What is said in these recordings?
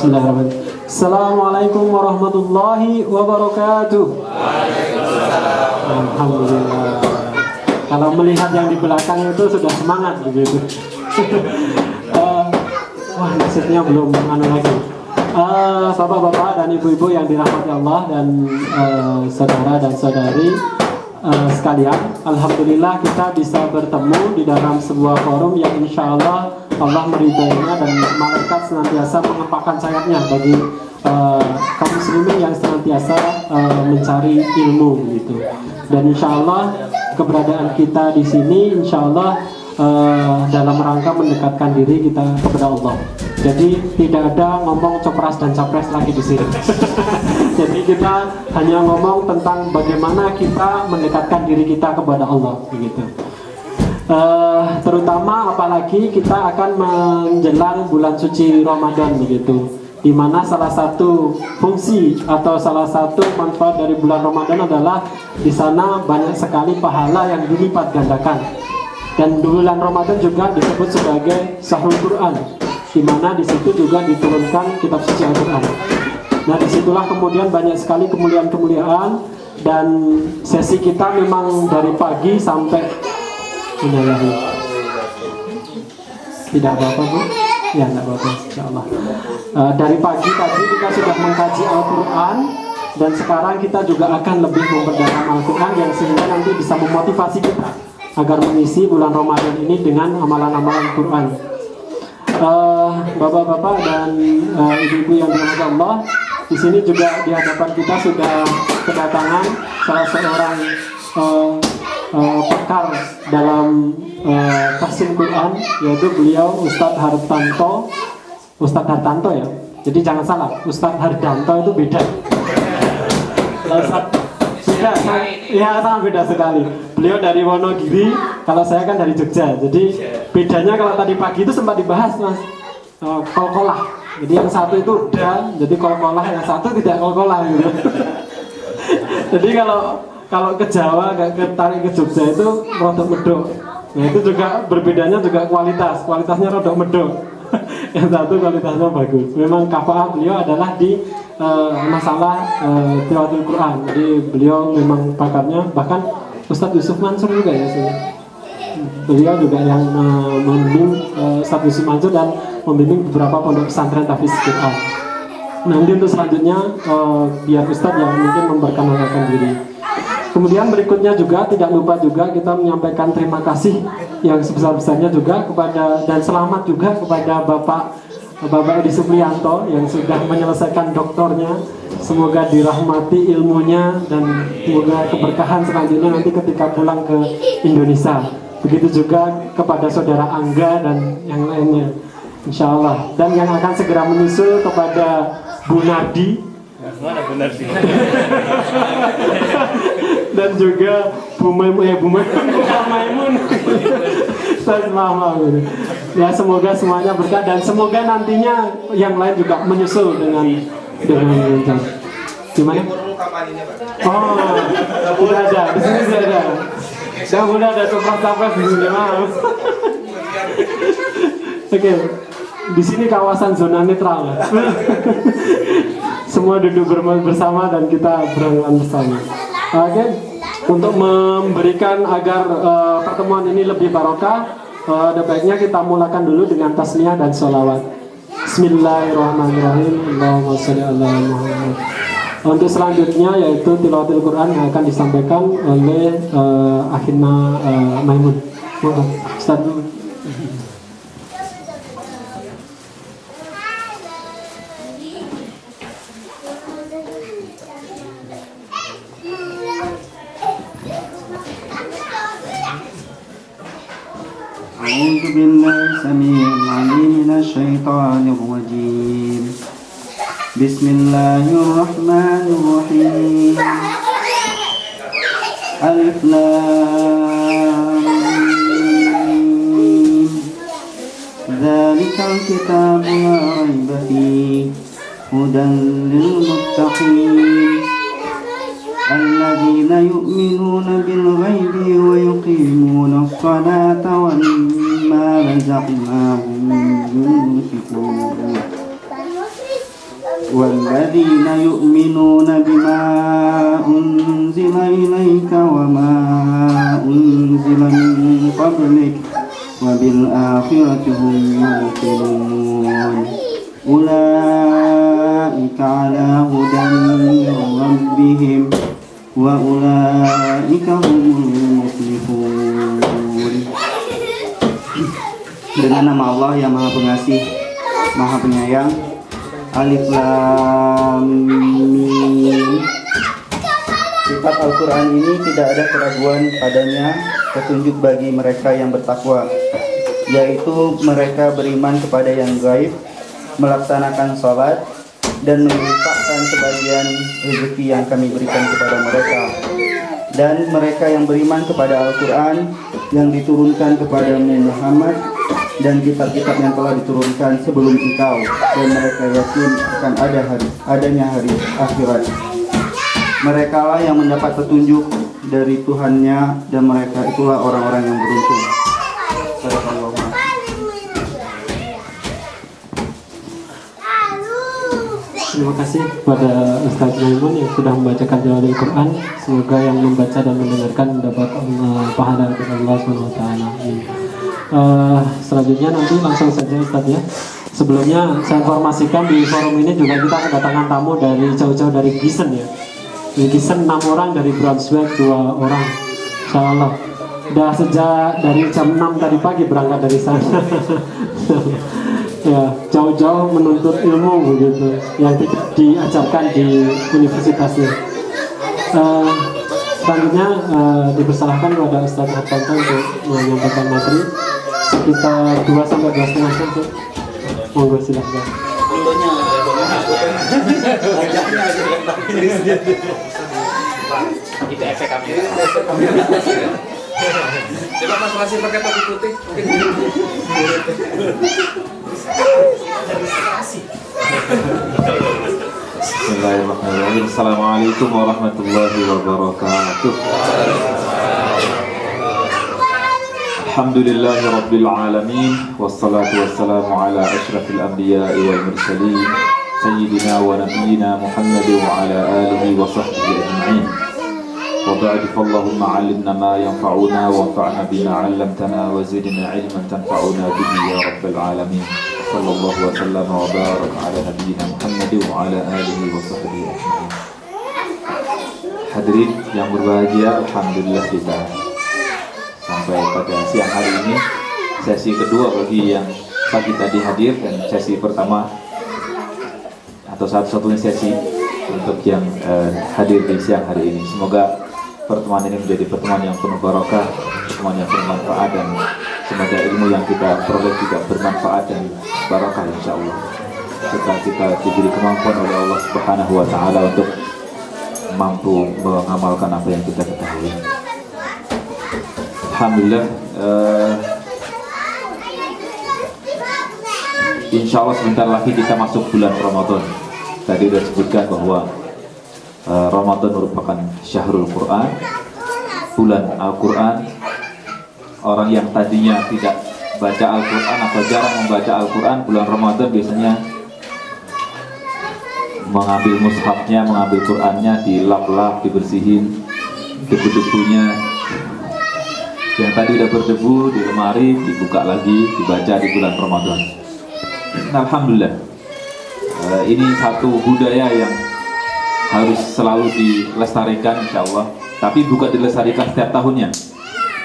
Bismillahirrahmanirrahim. Assalamualaikum warahmatullahi wabarakatuh. Alhamdulillah. Kalau melihat yang di belakang itu sudah semangat begitu. Wah, nasibnya belum lagi. Bapak-bapak dan ibu-ibu yang dirahmati Allah dan saudara dan saudari sekalian, alhamdulillah kita bisa bertemu di dalam sebuah forum yang insya Allah meridainya dan malaikat senantiasa mengepakkan sayapnya bagi kaum muslimin yang senantiasa mencari ilmu gitu. Dan insya Allah keberadaan kita di sini insya Allah dalam rangka mendekatkan diri kita kepada Allah. Jadi tidak ada ngomong copras dan capres lagi di sini. Jadi kita hanya ngomong tentang bagaimana kita mendekatkan diri kita kepada Allah begitu. Terutama apalagi kita akan menjelang bulan suci Ramadan begitu, di mana salah satu fungsi atau salah satu manfaat dari bulan Ramadan adalah di sana banyak sekali pahala yang dilipat gandakan. Dan bulan Ramadan juga disebut sebagai Syahrul Quran, di mana di situ juga diturunkan kitab suci Al-Quran. Nah, disitulah kemudian banyak sekali kemuliaan-kemuliaan, dan sesi kita memang dari pagi sampai tidak apa-apa Bu? Ya, tidak apa-apa insyaAllah. Dari pagi tadi kita sudah mengkaji Al-Quran, dan sekarang kita juga akan lebih memperdalam Al-Quran yang sehingga nanti bisa memotivasi kita agar mengisi bulan Ramadan ini dengan amalan-amalan Quran. Bapak-bapak dan ibu-ibu yang dirahmati Allah, di sini juga di hadapan kita sudah kedatangan salah seorang pakar dalam tafsir Quran, yaitu beliau Ustadz Hartanto ya. Jadi jangan salah, Ustadz Hardanto itu beda. Sangat beda sekali. Beliau dari Wonogiri, kalau saya kan dari Jogja. Jadi bedanya kalau tadi pagi itu sempat dibahas Mas, kol-kolah. Jadi yang satu itu udah, jadi kol-kolah, yang satu tidak kol-kolah gitu. Jadi kalau ke Jawa, tarik ke Jogja itu rodok medok. Nah itu juga berbedanya juga kualitasnya rodok medok. Yang satu kualitasnya bagus. Memang kafaah beliau adalah di masalah tilawatul Quran. Jadi beliau memang pakarnya, bahkan Ustadz Yusuf Mansur juga ya. Beliau juga yang membimbing Ustadz Yusuf Mansur dan membimbing beberapa pondok pesantren tahfiz Quran. Nanti untuk selanjutnya biar Ustadz yang mungkin memperkenalkan diri. Kemudian berikutnya juga tidak lupa juga kita menyampaikan terima kasih yang sebesar-besarnya juga kepada, dan selamat juga kepada Bapak Edi Supriyanto yang sudah menyelesaikan doktornya. Semoga dirahmati ilmunya dan semoga keberkahan selanjutnya nanti ketika pulang ke Indonesia. Begitu juga kepada saudara Angga dan yang lainnya, insya Allah. Dan yang akan segera menyusul kepada Bu Nardi. Mana Bu Nardi? Dan juga Bu Maimun. Ya, semoga semuanya berkah dan semoga nantinya yang lain juga menyusul dengan gimana? Oh, udah ada di sini, sudah ada. Dan udah ada copras-capres di sini, maaf. Oke, di sini kawasan zona netral. Semua duduk bersama dan kita berangkat bersama. Oke, untuk memberikan agar pertemuan ini lebih barokah, ada baiknya kita mulakan dulu dengan tasmiyah dan sholawat. Bismillahirrahmanirrahim. Allahumma sholli ala Muhammad. Untuk selanjutnya yaitu tilawatul Quran yang akan disampaikan oleh Akhina Maimun. Ustaz dulu. أعوذ بالله السميع العليم من الشيطان الرجيم. بسم الله الرحمن الرحيم. ألف لام ميم. ذلك الكتاب لا ريب فيه هدى للمتقين الذين يؤمنون بالغيب ويقيمون الصلاة ومما رزقناهم ينفقون والذين يؤمنون بما أنزل إليك وما أنزل من قبلك وبالآخرة هم يوقنون أولئك على هدى من ربهم وأولئك هم المفلحون. Dengan nama Allah yang Maha Pengasih, Maha Penyayang. Alif Lam Mim. Kitab Al-Quran ini tidak ada keraguan padanya, petunjuk bagi mereka yang bertakwa, yaitu mereka beriman kepada yang gaib, melaksanakan sholat, dan menginfakkan sebagian rezeki yang kami berikan kepada mereka. Dan mereka yang beriman kepada Al-Quran yang diturunkan kepadamu Muhammad dan kitab-kitab yang telah diturunkan sebelum engkau, dan mereka yakin akan adanya hari akhirat. Mereka lah yang mendapat petunjuk dari Tuhannya, dan mereka itulah orang-orang yang beruntung. Terima kasih kepada Ustaz Maimun yang sudah membacakan Jalalain Quran. Semoga yang membaca dan mendengarkan mendapat pahala dari Allah SWT. Selanjutnya nanti langsung saja Ustaz ya. Sebelumnya saya informasikan di forum ini juga kita kedatangan tamu dari jauh-jauh dari Gießen ya. Di Gießen 6 orang, dari Braunschweig 2 orang. Insyaallah. Udah sejak dari jam 6 tadi pagi berangkat dari sana. Ya, jauh-jauh menuntut ilmu begitu yang tidak diajarkan di universitasnya. Selanjutnya dipersilahkan kepada Ustaz Hartanto untuk menyampaikan materi sekitar 2-2,5 jam. Monggo silahkan. Itu efek kamera. Coba Mas masih pakai topi putih. Bismillahirrahmanirrahim. Assalamualaikum warahmatullahi wabarakatuh. Alhamdulillahi rabbil alamin, wassalatu wassalamu ala asyrafil anbiya'i wal mursalin, sayyidina wa nabiyyina Muhammadin wa ala alihi wa sahbihi ajma'in. Wa ba'du, fallahumma 'allimna ma yanfa'una wanfa'na bima 'allamtana wa zidna 'ilman tanfa'una bihi ya rabbal alamin. Sallallahu wa sallam wa baraka ala nabiyyina Muhammadin wa ala alihi wa sahbihi ajma'in. Hadirin yang berbahagia, alhamdulillah kita sampai pada siang hari ini, sesi kedua bagi yang pagi tadi hadir, dan sesi pertama atau satu-satunya sesi untuk yang hadir di siang hari ini. Semoga pertemuan ini menjadi pertemuan yang penuh barakah, pertemuan yang bermanfaat, dan semoga ilmu yang kita peroleh juga bermanfaat dan barakah insyaallah. Serta kita diberi kemampuan oleh Allah Subhanahu wa taala untuk mampu mengamalkan apa yang kita ketahui. Alhamdulillah, insya Allah sebentar lagi kita masuk bulan Ramadan. Tadi sudah sebutkan bahwa Ramadan merupakan syahrul Quran, bulan Al-Quran. Orang yang tadinya tidak baca Al-Quran atau jarang membaca Al-Quran, bulan Ramadan biasanya mengambil mushafnya, mengambil Qurannya, dilap-lap, dibersihin debu-debunya yang tadi udah berdebu di lemari, dibuka lagi, dibaca di bulan Ramadan. Alhamdulillah, ini satu budaya yang harus selalu dilestarikan insya Allah. Tapi bukan dilestarikan setiap tahunnya,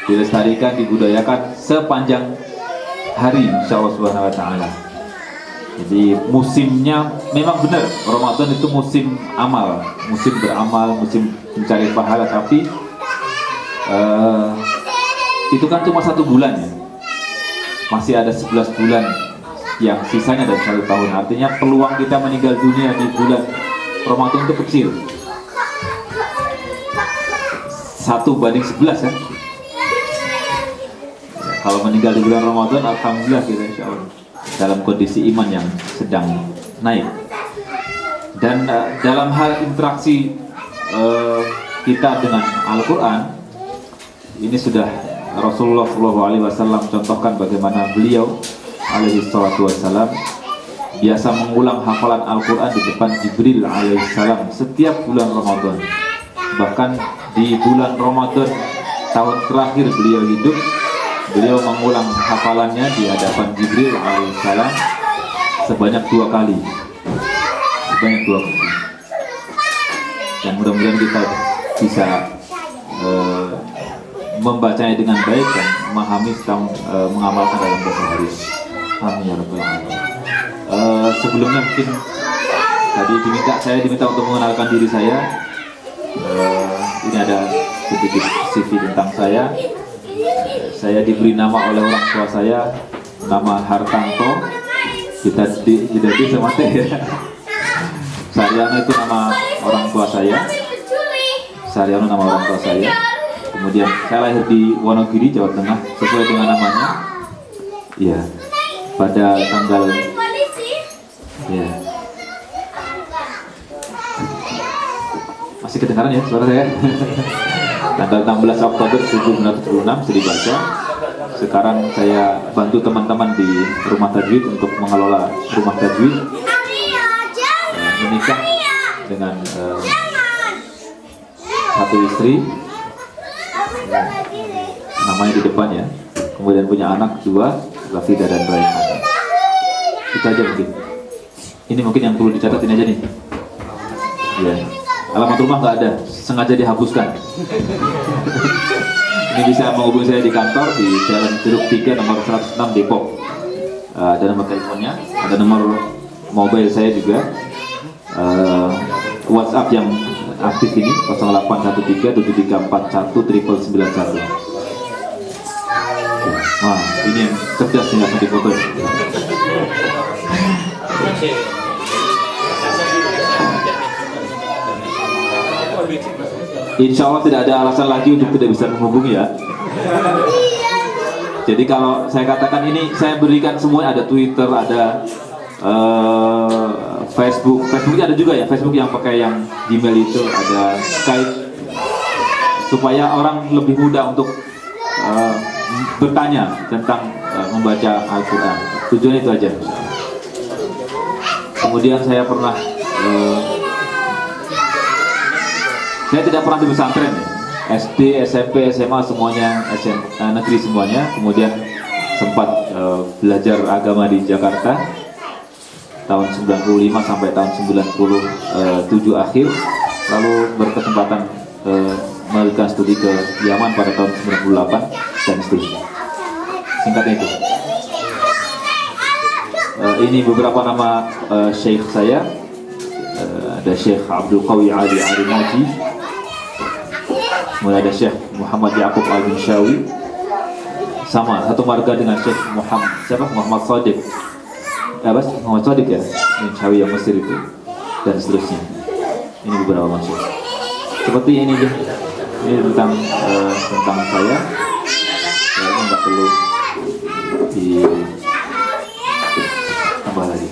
dilestarikan, dibudayakan sepanjang hari insya Allah Subhanahu wa ta'ala. Jadi musimnya memang benar, Ramadan itu musim amal, musim beramal, musim mencari pahala. Tapi itu kan cuma 1 bulan ya, masih ada 11 bulan yang sisanya dari 1 tahun. Artinya peluang kita meninggal dunia di bulan Ramadan itu kecil, 1:11 ya. Kalau meninggal di bulan Ramadan, alhamdulillah kita insya Allah dalam kondisi iman yang sedang naik. Dan dalam hal interaksi kita dengan Al-Quran, ini sudah Rasulullah SAW contohkan bagaimana beliau alaihi salatu wassalam biasa mengulang hafalan Al-Quran di depan Jibril alaihissalam setiap bulan Ramadan. Bahkan di bulan Ramadan tahun terakhir beliau hidup, beliau mengulang hafalannya di hadapan Jibril alaihissalam sebanyak 2 kali. Dan mudah-mudahan kita bisa membacanya dengan baik dan memahami serta mengamalkan dalam keseharian. Amin ya rabbal alamin. Sebelumnya mungkin tadi saya diminta untuk mengenalkan diri saya. Ini ada sedikit CV tentang saya. Saya diberi nama oleh orang tua saya, nama Hartanto. Kita tidak sama ya. Saryono itu nama orang tua saya. Saryono nama orang tua saya. Kemudian saya lahir di Wonogiri, Jawa Tengah, sesuai dengan namanya. Ya, pada tanggal ya. Masih kedengaran ya suara saya? Tanggal 16 Oktober 1976 sudah dibaca. Sekarang saya bantu teman-teman di rumah tajwid untuk mengelola rumah tajwid. Menikah dengan satu istri, namanya di depan ya. Kemudian punya anak 2, Rafida dan Raihan. Itu aja mungkin. Ini mungkin yang perlu dicatat ini aja nih. Ya. Alamat rumah nggak ada, sengaja dihapuskan. Ini bisa menghubungi saya di kantor di Jalan Jeruk 3 nomor 106 Depok. Ada nomor teleponnya, ada nomor mobile saya juga. WhatsApp yang aktif ini 081373419991. Wah, ini yang cerdas nih langsung difoto. Insya Allah tidak ada alasan lagi untuk tidak bisa menghubungi ya. Jadi kalau saya katakan ini, saya berikan semuanya, ada Twitter, ada Facebook. Facebooknya ada juga ya, Facebook yang pakai yang Gmail itu, ada Skype, supaya orang lebih mudah untuk bertanya tentang membaca Al-Quran. Tujuannya itu aja. Kemudian saya pernah saya tidak pernah di pesantren ya. SD, SMP, SMA semuanya negeri semuanya. Kemudian sempat belajar agama di Jakarta tahun 95 sampai tahun 97 akhir. Lalu berkesempatan melanjutkan studi ke Yaman pada tahun 98 dan seterusnya. Singkatnya itu. Ini beberapa nama syekh saya. Ada Syekh Abdul Qawi Ali Arimaji. Kemudian ada Syekh Muhammad Yaqub Al-Minshawi, sama satu marga dengan Syekh Muhammad Sadiq. Muhammad Sadiq ya, Minshawi yang Mesir itu, dan seterusnya. Ini beberapa masyhur. Seperti ini ya. Ini tentang saya. Saya nggak perlu ditambah lagi.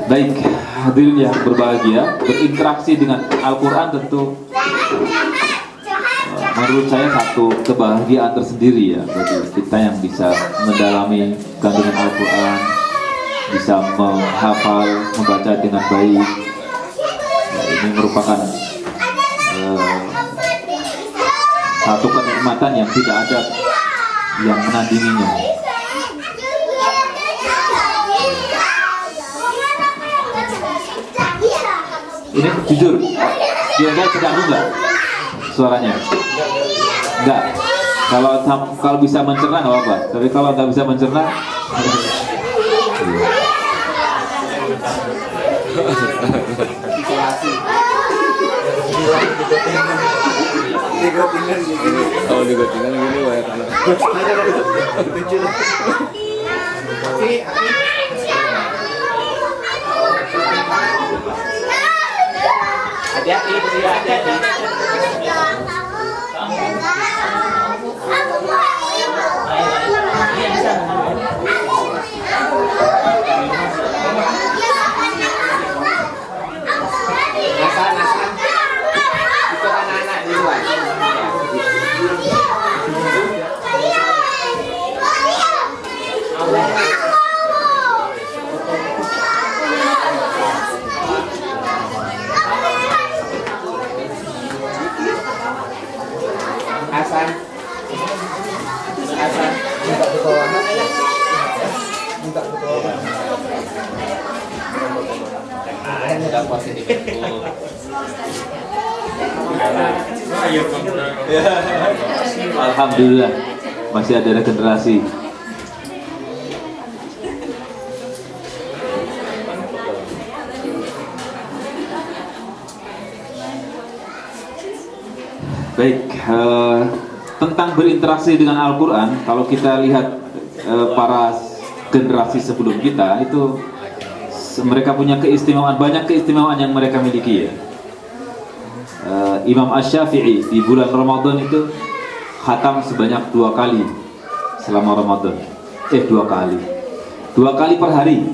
Baik, hadirin yang berbahagia, berinteraksi dengan Al-Quran tentu menurut saya satu kebahagiaan tersendiri ya bagi kita yang bisa mendalami kandungan Al-Quran, bisa menghafal, membaca dengan baik. Ini merupakan satu kenikmatan yang tidak ada yang menandinginya. Ini jujur, kira-kira terganggu nggak suaranya? Enggak. Kalau bisa mencerna nggak apa-apa. Tapi kalau nggak bisa mencerna, Oh, digotingan gini wae kalau. Hati-hati, hati-hati. Itu anak-anak di luar. Hasan. Hasan. Minta ketua. Minta ketua. Sudah positif. Alhamdulillah masih ada regenerasi. Baik, tentang berinteraksi dengan Al-Quran, kalau kita lihat para generasi sebelum kita itu mereka punya keistimewaan, banyak keistimewaan yang mereka miliki ya. Imam Asy-Syafi'i di bulan Ramadan itu khatam sebanyak 2 kali selama Ramadan. 2 kali. 2 kali per hari.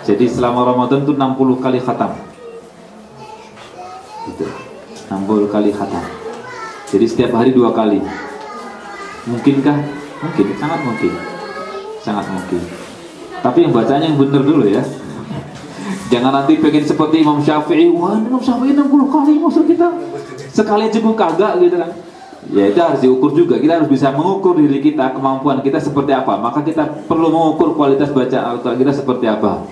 Jadi selama Ramadan itu 60 kali khatam. Gitu. 60 kali khatam. Jadi setiap hari 2 kali. Mungkinkah? Mungkin, sangat mungkin. Sangat mungkin. Tapi yang bacanya yang benar dulu ya. Jangan nanti pengen seperti Imam Syafi'i. Wah, Imam Syafi'i 60 kali maksud kita. Sekali aja gue kagak gitu kan. Ya itu harus diukur juga. Kita harus bisa mengukur diri kita, kemampuan kita seperti apa. Maka kita perlu mengukur kualitas bacaan Al-Quran kita seperti apa.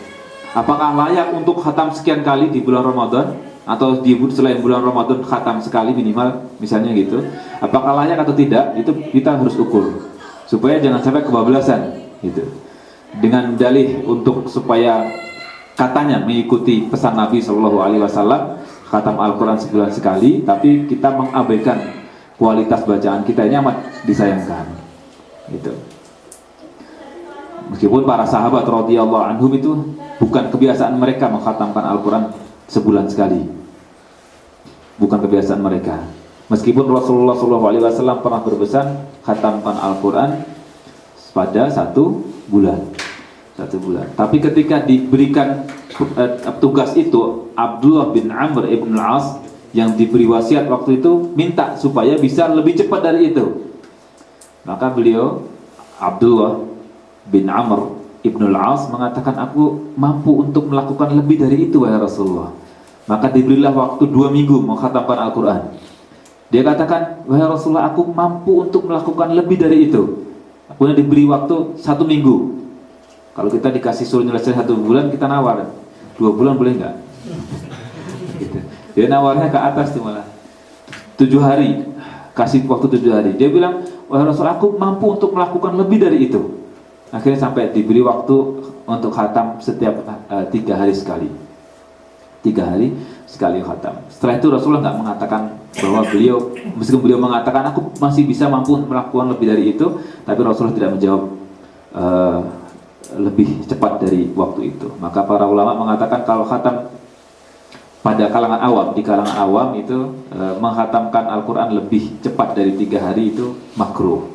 Apakah layak untuk khatam sekian kali di bulan Ramadan, atau di selain bulan Ramadan khatam sekali minimal, misalnya gitu. Apakah layak atau tidak, itu kita harus ukur supaya jangan sampai kebablasan gitu. Dengan dalih untuk supaya katanya mengikuti pesan Nabi SAW, khatam Al-Quran sebulan sekali, tapi kita mengabaikan kualitas bacaan kita, ini amat disayangkan gitu. Meskipun para sahabat radhiyallahu anhum itu bukan kebiasaan mereka mengkhatamkan Al-Quran sebulan sekali, bukan kebiasaan mereka. Meskipun Rasulullah SAW pernah berpesan khatamkan Al-Quran pada 1 bulan. Tapi ketika diberikan tugas itu, Abdullah bin Amr ibn al-As yang diberi wasiat waktu itu minta supaya bisa lebih cepat dari itu. Maka beliau, Abdullah bin Amr ibn al-As, mengatakan, aku mampu untuk melakukan lebih dari itu wahai Rasulullah. Maka diberilah waktu 2 minggu mengkhatamkan Al-Quran. Dia katakan, wahai Rasulullah, aku mampu untuk melakukan lebih dari itu. Kemudian diberi waktu 1 minggu. Kalau kita dikasih suruh nyelesain 1 bulan, kita nawar 2 bulan boleh nggak? Gitu. Dia nawarnya ke atas tuh malah 7 hari, kasih waktu 7 hari. Dia bilang, wahai Rasulullah, aku mampu untuk melakukan lebih dari itu. Akhirnya sampai diberi waktu untuk khatam setiap 3 hari sekali. 3 hari sekali khatam. Setelah itu Rasulullah nggak mengatakan bahwa beliau, meskipun beliau mengatakan aku masih bisa mampu melakukan lebih dari itu, tapi Rasulullah tidak menjawab lebih cepat dari waktu itu. Maka para ulama mengatakan kalau khatam pada kalangan awam, di kalangan awam itu menghatamkan Al-Quran lebih cepat dari 3 hari itu makruh.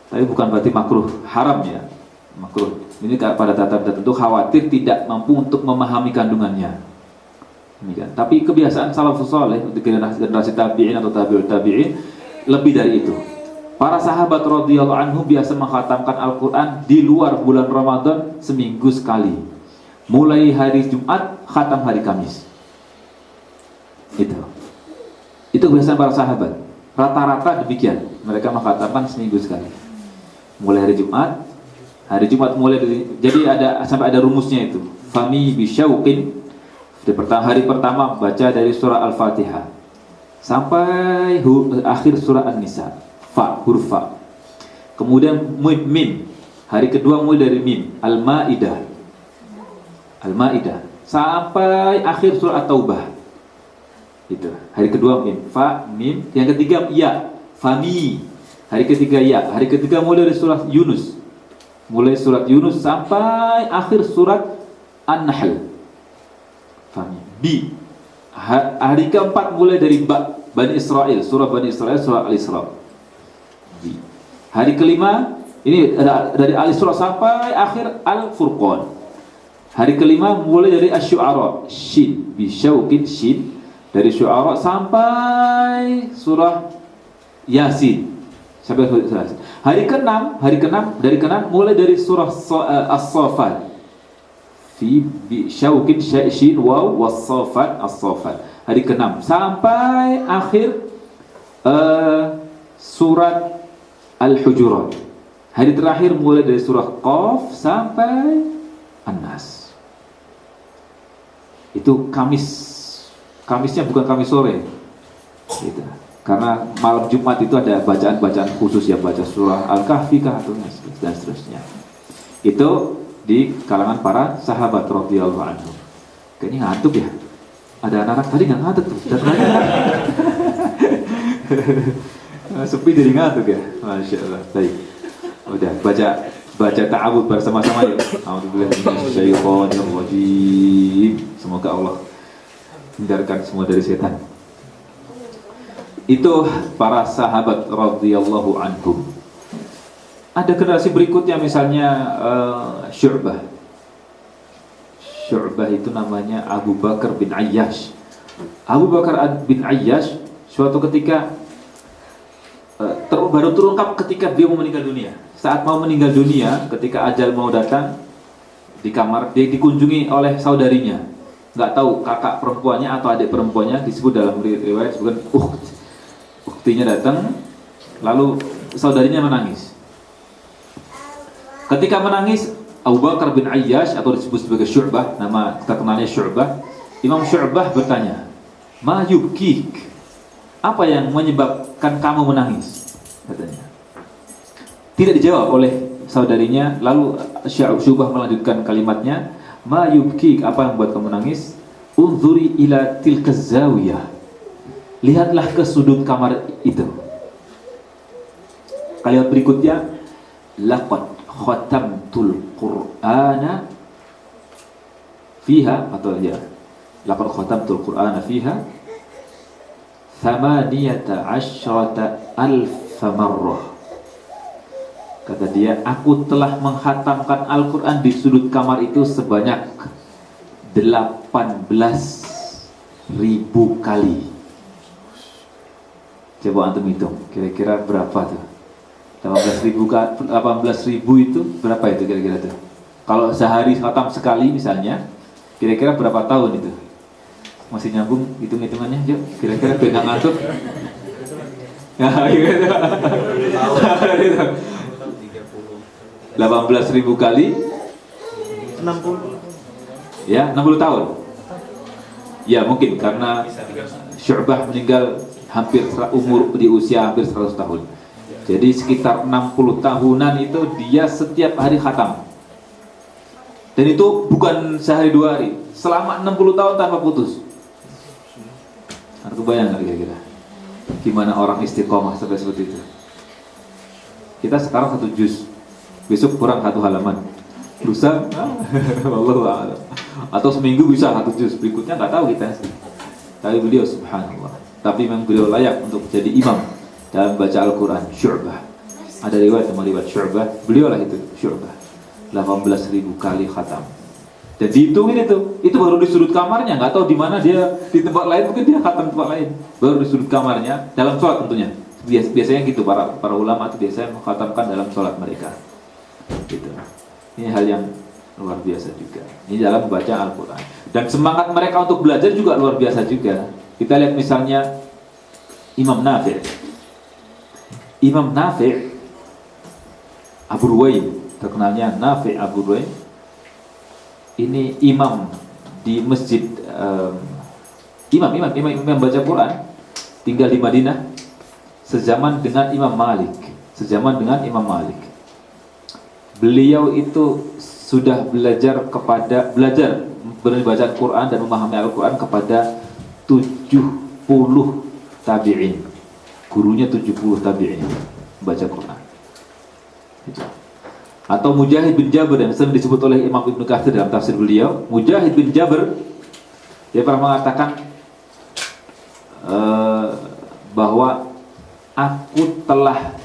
Tapi bukan berarti makruh haram ya. Makruh. Ini pada tataran tertentu khawatir tidak mampu untuk memahami kandungannya. Tapi kebiasaan salafus saleh, generasi tabi'in atau tabi'ut tabi'in, lebih dari itu. Para sahabat radhiyallahu anhum biasa mengkhatamkan Al-Quran di luar bulan Ramadan seminggu sekali. Mulai hari Jumat, khatam hari Kamis. Itu kebiasaan para sahabat. Rata-rata demikian. Mereka mengkhatamkan seminggu sekali. Mulai hari Jumat mulai dari, jadi sampai ada rumusnya itu. Fami bisyauqin. Hari pertama baca dari surah Al-Fatihah sampai akhir surah An-Nisa. Huruf fa. Kemudian mim. Hari kedua mulai dari mim. Al-Maidah sampai akhir surah At-Taubah. Itu. Hari kedua mim, fa, mim. Yang ketiga ya, fami. Hari ketiga ya. Hari ketiga mulai dari surah Yunus. Mulai surat Yunus sampai akhir surat An-Nahl. Fami. Bi. Hari keempat mulai dari Bani Israel, surah Bani Israel, surah Al-Isra. Hari kelima ini dari Al-Isra sampai akhir Al-Furqan. Hari kelima mulai dari Asy-Syu'ara, shin, bisyauqin shin, dari Syu'ara sampai surah Yasin. Sampai surah Yasin. Hari keenam mulai dari surah As-Saffat. Fi bisyauqin shin waw was-saffat as-saffat. Hari keenam sampai akhir surat Al-Hujurat. Hari terakhir mulai dari surah Qaf sampai An-Nas. Itu Kamisnya bukan Kamis sore gitu. Karena malam Jumat itu ada bacaan-bacaan khusus ya, baca surah Al-Kahfi dan seterusnya. Itu di kalangan para sahabat radhiyallahu anhu. Kayaknya ngantuk ya. Ada anak-anak tadi nggak ngantuk tuh. Sepi jadi ngantuk ya. Masya Allah. Baik. Udah baca ta'awudz bersama-sama yuk. A'udzubillahi minasyaitonir rajim. Semoga Allah hindarkan semua dari setan. Itu para sahabat radhiyallahu anhum. Ada generasi berikutnya misalnya Syu'bah. Syu'bah itu namanya Abu Bakar bin Ayyash. Abu Bakar bin Ayyash suatu ketika baru terungkap ketika dia mau meninggal dunia. Saat mau meninggal dunia, ketika ajal mau datang, di kamar dia dikunjungi oleh saudarinya. Nggak tahu kakak perempuannya atau adik perempuannya, disebut dalam riwayat disebutkan uktinya datang, lalu saudarinya menangis. Ketika menangis, Abu Bakar bin Ayyash atau disebut sebagai Syu'bah, nama terkenalnya Syu'bah, Imam Syu'bah bertanya, "Ma yubkik?" Apa yang menyebabkan kamu menangis? Katanya. Tidak dijawab oleh saudarinya, lalu Syu'bah melanjutkan kalimatnya, "Ma yubkik?" Apa yang membuat kamu menangis? "Unzuri ila tilkaz zawiyah." Lihatlah ke sudut kamar itu. Kalimat berikutnya, "Laqad khatamtul Qur'ana fiha," atau ya, "Laqad khatamtul Qur'ana fiha 18,000 marrah." Kata dia, aku telah menghatamkan Al-Quran di sudut kamar itu sebanyak 18.000 kali. Coba antum hitung, kira-kira berapa tuh? 18.000 itu berapa itu kira-kira tuh? Kalau sehari khatam sekali misalnya, kira-kira berapa tahun itu? Masih nyambung hitung-hitungannya? Yuk, kira-kira pegang ngantuk. Ya, gitu. 18.000 kali 60. Ya, 60 tahun. Ya, mungkin karena Syu'bah meninggal hampir umur di usia hampir 100 tahun. Jadi sekitar 60 tahunan itu dia setiap hari khatam. Dan itu bukan sehari dua hari, selama 60 tahun tanpa putus. Anda kebayang nggak kira-kira? Gimana orang istiqomah sampai seperti itu? Kita sekarang 1 juz, besok kurang 1 halaman, lusa, wallahu a'lam. Atau seminggu bisa 1 juz, berikutnya nggak tahu kita. Tapi beliau subhanallah. Tapi memang beliau layak untuk jadi imam dalam baca Al-Quran. Syu'bah. Ada riwayat Syu'bah, beliau lah itu Syu'bah. 18.000 kali khatam. Dan dihitungin itu baru di sudut kamarnya, nggak tahu di mana dia, di tempat lain mungkin dia khatam tempat lain. Baru di sudut kamarnya, dalam sholat tentunya. Biasanya gitu, para ulama itu biasanya mengkhatamkan dalam sholat mereka. Gitu. Ini hal yang luar biasa juga. Ini dalam membaca Al-Quran. Dan semangat mereka untuk belajar juga luar biasa juga. Kita lihat misalnya Imam Nafi'. Imam Nafi' Abu Ruwaim, terkenalnya Nafi' Abu Ruwaim. Ini imam di masjid, imam baca Quran, tinggal di Madinah sezaman dengan Imam Malik. Beliau itu sudah belajar membaca Quran dan memahami Al-Quran kepada 70 tabi'in. Gurunya 70 tabi'in baca Quran. Itu. Atau Mujahid bin Jabir yang sering disebut oleh Imam Ibnu Katsir dalam tafsir beliau. Mujahid bin Jabir, dia pernah mengatakan bahwa aku telah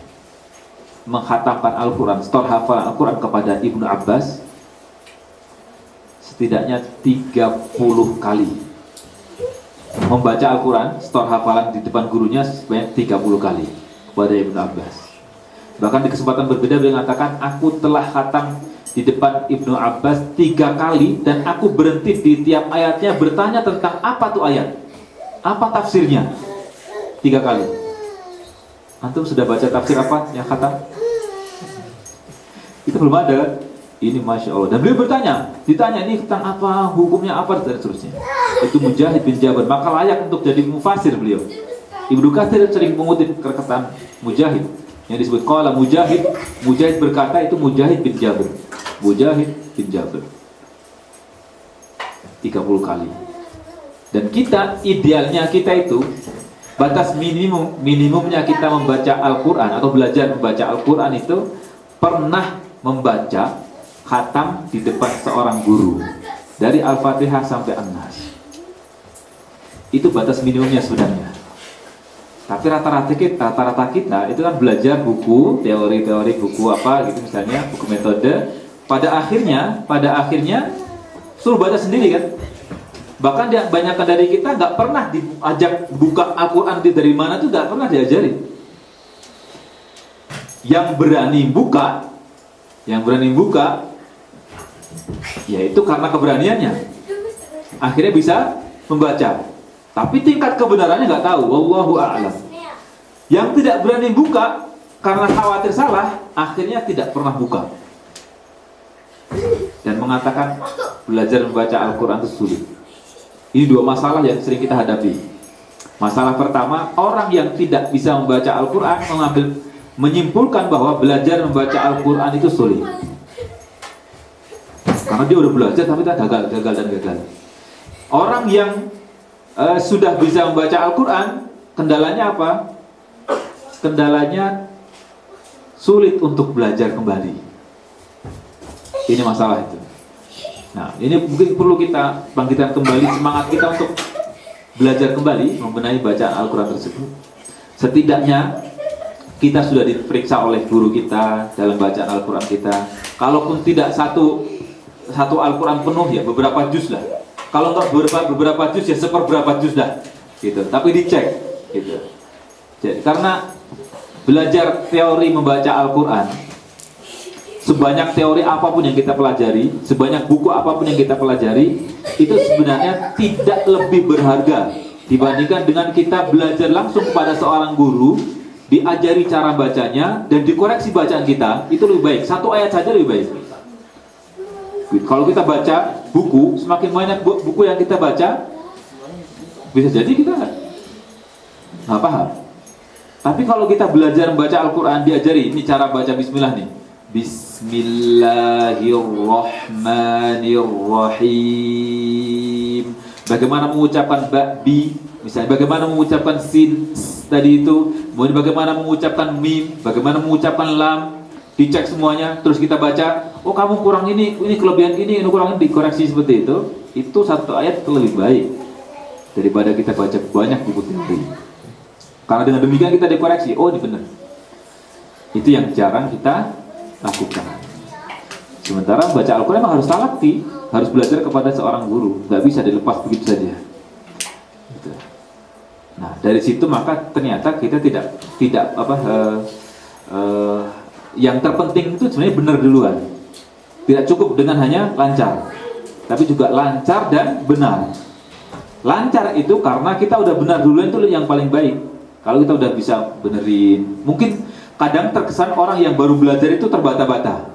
menghatamkan Al-Quran, setor hafalan Al-Quran kepada Ibnu Abbas setidaknya 30 kali. Membaca Al-Quran, setor hafalan di depan gurunya sebanyak 30 kali kepada Ibnu Abbas. Bahkan di kesempatan berbeda beliau mengatakan, aku telah khatam di depan Ibnu Abbas 3 kali dan aku berhenti di tiap ayatnya bertanya tentang apa tuh ayat, apa tafsirnya, 3 kali. Antum sudah baca tafsir apa yang khatam? Itu belum ada. Ini Masya Allah. Dan beliau ditanya ini tentang apa, hukumnya apa, dan seterusnya. Itu Mujahid bin Jabir. Maka layak untuk jadi mufasir beliau. Ibnu Katsir sering mengutip perkataan Mujahid yang disebut qala Mujahid. Mujahid berkata, itu Mujahid bin Jabir. Mujahid bin Jabir 30 kali. Dan kita, idealnya kita itu, batas minimumnya kita membaca Al-Quran atau belajar membaca Al-Quran itu pernah membaca khatam di depan seorang guru dari Al-Fatihah sampai An-Nas. Itu batas minimumnya sebenarnya. Tapi rata-rata kita itu kan belajar buku, teori-teori buku apa gitu misalnya, buku metode. Pada akhirnya suruh baca sendiri kan. Bahkan banyakkan dari kita nggak pernah diajak buka Al-Quran dari mana tuh nggak pernah diajari. Yang berani buka, yaitu karena keberaniannya, akhirnya bisa membaca. Tapi tingkat kebenarannya nggak tahu. Wallahu a'lam. Yang tidak berani buka karena khawatir salah, akhirnya tidak pernah buka dan mengatakan belajar membaca Al-Quran itu sulit. Ini dua masalah yang sering kita hadapi. Masalah pertama, orang yang tidak bisa membaca Al-Quran menyimpulkan bahwa belajar membaca Al-Quran itu sulit. Karena dia udah belajar tapi tak gagal. Orang yang sudah bisa membaca Al-Quran, kendalanya apa? Kendalanya sulit untuk belajar kembali. Ini masalah itu. Nah, ini mungkin perlu kita bangkitkan kembali semangat kita untuk belajar kembali membenahi bacaan Al-Quran tersebut. Setidaknya kita sudah diperiksa oleh guru kita dalam bacaan Al-Quran kita. Kalaupun tidak satu Al-Quran penuh ya beberapa juz lah. Kalau enggak beberapa juz ya seperberapa juz lah gitu. Tapi dicek gitu. Jadi karena belajar teori membaca Al-Quran, sebanyak teori apapun yang kita pelajari, sebanyak buku apapun yang kita pelajari, itu sebenarnya tidak lebih berharga dibandingkan dengan kita belajar langsung kepada seorang guru, diajari cara bacanya dan dikoreksi bacaan kita. Itu lebih baik. Satu ayat saja lebih baik. Kalau kita baca buku, semakin banyak buku yang kita baca, bisa jadi kita nggak paham. Tapi kalau kita belajar membaca Al-Quran, diajari ini cara baca Bismillah nih. Bismillahirrahmanirrahim. Bagaimana mengucapkan bi, misalnya bagaimana mengucapkan sin tadi itu, kemudian bagaimana mengucapkan mim, bagaimana mengucapkan lam, dicek semuanya, terus kita baca. Oh kamu kurang ini kelebihan ini kurang ini, dikoreksi seperti itu. Itu satu ayat itu lebih baik daripada kita baca banyak buku teori. Karena dengan demikian kita dikoreksi. Oh ini benar. Itu yang jarang kita lakukan. Sementara baca Al-Quran memang harus talaqi, harus belajar kepada seorang guru, nggak bisa dilepas begitu saja. Gitu. Nah dari situ maka ternyata kita tidak yang terpenting itu sebenarnya benar duluan. Tidak cukup dengan hanya lancar, tapi juga lancar dan benar. Lancar itu karena kita udah benar duluan, itu yang paling baik. Kalau kita udah bisa benerin, mungkin kadang terkesan orang yang baru belajar itu terbata-bata,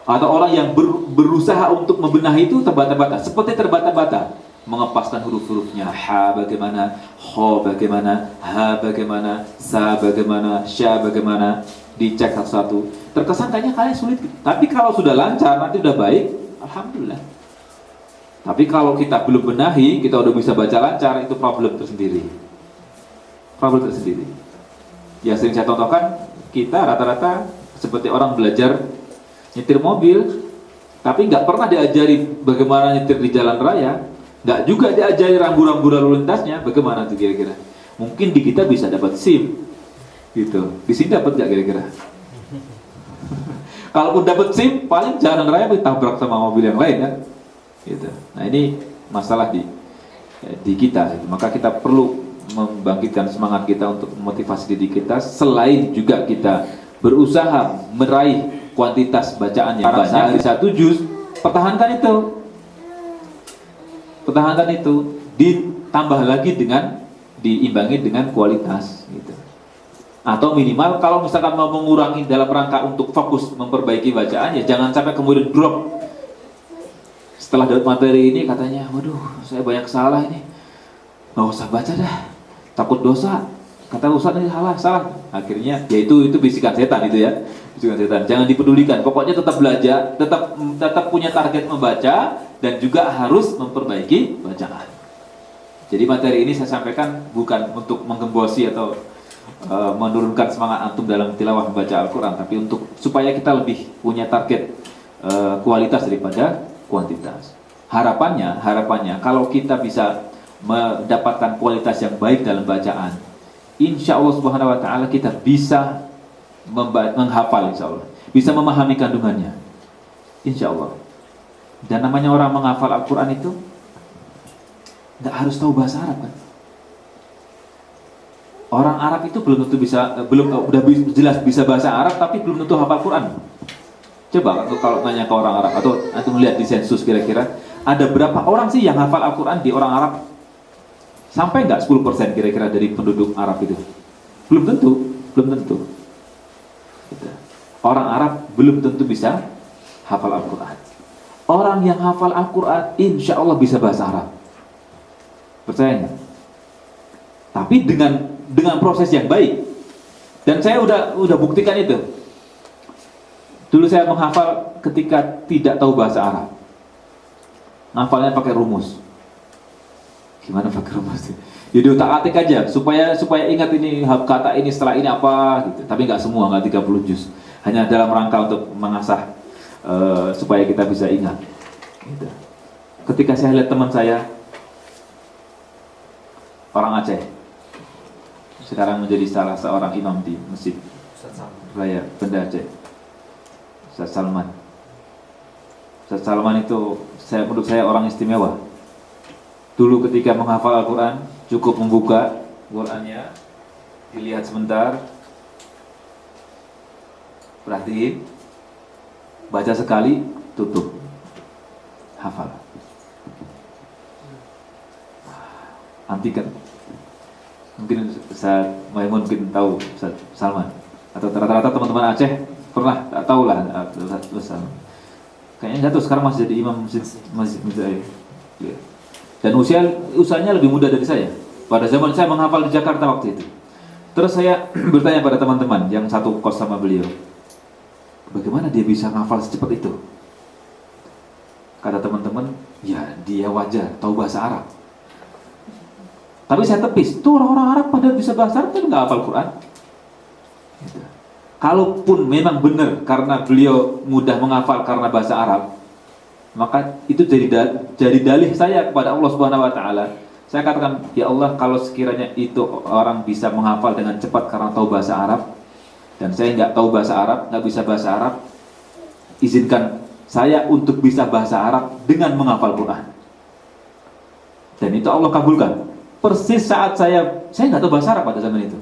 atau orang yang berusaha untuk membenahi itu terbata-bata, seperti terbata-bata mengepaskan huruf-hurufnya. Ha bagaimana, ho bagaimana, ha bagaimana, sa bagaimana, sya bagaimana, dicek satu-satu. Terkesan kayaknya sulit, tapi kalau sudah lancar, nanti udah baik, alhamdulillah. Tapi kalau kita belum benahi, kita udah bisa baca lancar, itu problem tersendiri. Yang sering saya contohkan, kita rata-rata seperti orang belajar nyetir mobil, tapi nggak pernah diajari bagaimana nyetir di jalan raya, nggak juga diajari rambu-rambu lalu lintasnya, bagaimana tuh kira-kira? Mungkin di kita bisa dapat SIM, gitu. Di sini dapat nggak kira-kira? Kalaupun dapat SIM, paling jalan raya ditabrak sama mobil yang lain kan, gitu. Nah ini masalah di kita, gitu. Maka kita perlu membangkitkan semangat kita untuk memotivasi diri kita, selain juga kita berusaha meraih kuantitas bacaan yang banyak di satu juz. Pertahankan itu, ditambah lagi dengan diimbangi dengan kualitas gitu. Atau minimal kalau misalkan mau mengurangi dalam rangka untuk fokus memperbaiki bacaan, ya jangan sampai kemudian drop. Setelah dapat materi ini katanya, waduh saya banyak salah ini, nggak usah baca dah, takut dosa. Kata Ustaz ini salah. Akhirnya ya itu bisikan setan itu ya, bisikan setan. Jangan dipedulikan. Pokoknya tetap belajar, tetap punya target membaca dan juga harus memperbaiki bacaan. Jadi materi ini saya sampaikan bukan untuk menggembosi atau menurunkan semangat antum dalam tilawah membaca Al-Quran, tapi untuk supaya kita lebih punya target kualitas daripada kuantitas. Harapannya kalau kita bisa mendapatkan kualitas yang baik dalam bacaan, insya Allah Subhanahu Wa Taala kita bisa menghafal, insya Allah bisa memahami kandungannya, insya Allah. Dan namanya orang menghafal Al-Quran itu nggak harus tahu bahasa Arab kan? Orang Arab itu belum tentu bisa, udah jelas bisa bahasa Arab tapi belum tentu hafal Quran. Coba kalau nanya ke orang Arab atau melihat di sensus kira-kira ada berapa orang sih yang hafal Al-Quran di orang Arab? Sampai nggak 10% kira-kira dari penduduk Arab itu? Belum tentu. Orang Arab belum tentu bisa hafal Al-Quran. Orang yang hafal Al-Quran insya Allah bisa bahasa Arab. Percaya nggak? Tapi dengan proses yang baik. Dan saya udah buktikan itu. Dulu saya menghafal ketika tidak tahu bahasa Arab. Ngafalnya pakai rumus. Gimana pakai rumus? Jadi otak-atik aja supaya ingat ini kata ini setelah ini apa gitu. Tapi nggak semua, nggak 30 juz. Hanya dalam rangka untuk mengasah supaya kita bisa ingat. Gitu. Ketika saya lihat teman saya orang Aceh, sekarang menjadi salah seorang imam di Masjid Raya Banda Aceh, Ustaz Salman. Ustaz Salman itu menurut saya orang istimewa. Dulu ketika menghafal Al-Quran, cukup membuka Qurannya, dilihat sebentar, perhatiin, baca sekali, tutup, hafal. Anti kan? Mungkin Ustaz Maimun mungkin tahu Ustaz Salman, atau rata-rata teman-teman Aceh pernah tahu lah Ustaz Salman. Kayaknya nggak tahu sekarang masih jadi imam masjid ya. Dan usianya lebih muda dari saya. Pada zaman saya menghafal di Jakarta waktu itu. Terus saya bertanya pada teman-teman yang satu kos sama beliau, bagaimana dia bisa menghafal secepat itu? Kata teman-teman, ya dia wajar tahu bahasa Arab. Tapi saya tepis, tuh orang-orang Arab pada bisa bahasa Arab tapi nggak hafal Quran. Gitu. Kalaupun memang benar karena beliau mudah menghafal karena bahasa Arab, maka itu jadi dalih saya kepada Allah Subhanahu Wa Taala. Saya katakan, ya Allah, kalau sekiranya itu orang bisa menghafal dengan cepat karena tahu bahasa Arab, dan saya nggak tahu bahasa Arab, nggak bisa bahasa Arab, izinkan saya untuk bisa bahasa Arab dengan menghafal Quran. Dan itu Allah kabulkan. Persis saat saya nggak tahu bahasa Arab pada zaman itu.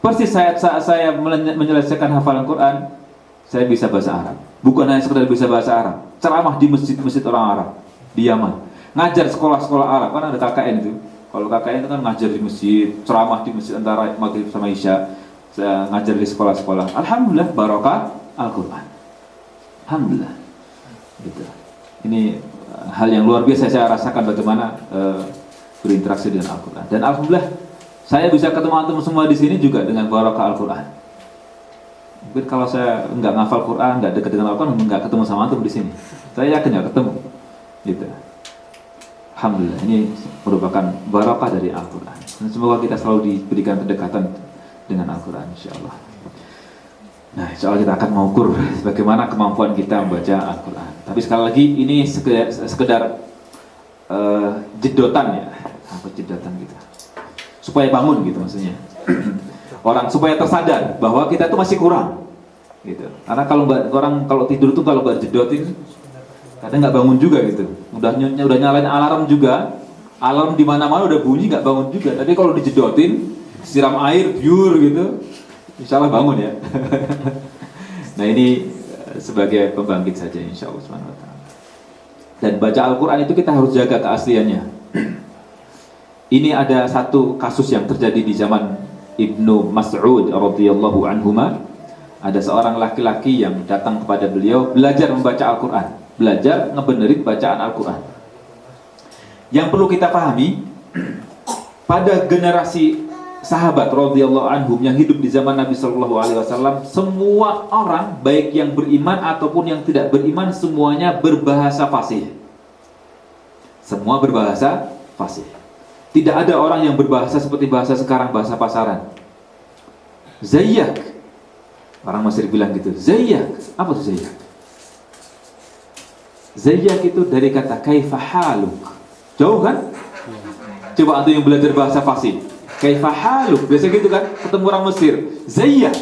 Persis saat saya menyelesaikan hafalan Quran, saya bisa bahasa Arab. Bukan hanya sekedar bisa bahasa Arab, ceramah di masjid-masjid orang Arab di Yaman, ngajar sekolah-sekolah Arab, kan ada KKN itu. Kalau KKN itu kan ngajar di masjid, ceramah di masjid antara maghrib sama isya, saya ngajar di sekolah-sekolah. Alhamdulillah, barokah Al-Quran. Alhamdulillah. Gitu. Ini hal yang luar biasa saya rasakan bagaimana berinteraksi dengan Al-Quran. Dan alhamdulillah saya bisa ketemu antum semua di sini juga dengan barokah Al-Quran. Mungkin kalau saya nggak ngafal Quran, nggak dekat dengan Al-Quran, nggak ketemu sama antum di sini. Saya yakin nggak ketemu. Gitu. Alhamdulillah, ini merupakan barokah dari Al-Quran. Dan semoga kita selalu diberikan kedekatan dengan Al-Quran, insyaallah. Nah, insyaallah kita akan mengukur bagaimana kemampuan kita membaca Al-Quran. Tapi sekali lagi ini sekedar jedotan ya, apa jedotan gitu, supaya bangun gitu maksudnya. Orang supaya tersadar bahwa kita itu masih kurang, gitu. Karena kalau tidur tuh kalau nggak jedotin, kadang nggak bangun juga gitu. Udah nyalain alarm juga, alarm di mana-mana udah bunyi nggak bangun juga. Tapi kalau dijedotin, siram air pure gitu, insyaallah bangun ya. Nah ini sebagai pembangkit saja insyaallah subhanahu wa ta'ala. Dan baca Al-Quran itu kita harus jaga keasliannya. Ini ada satu kasus yang terjadi di zaman Ibnu Mas'ud radhiyallahu anhuma, ada seorang laki-laki yang datang kepada beliau belajar membaca Al-Quran, belajar ngebenerin bacaan Al-Quran. Yang perlu kita pahami, pada generasi sahabat radhiyallahu anhum yang hidup di zaman Nabi sallallahu alaihi wasallam, semua orang baik yang beriman ataupun yang tidak beriman semuanya berbahasa fasih. Semua berbahasa fasih. Tidak ada orang yang berbahasa seperti bahasa sekarang, bahasa pasaran. Zayyak. Orang Mesir bilang gitu. Zayyak. Apa itu zayyak? Zayyak itu dari kata kaifa haluk. Jauh kan? Coba antum yang belajar bahasa fasih. Kaifa haluk. Biasa gitu kan? Ketemu orang Mesir. Zayyak.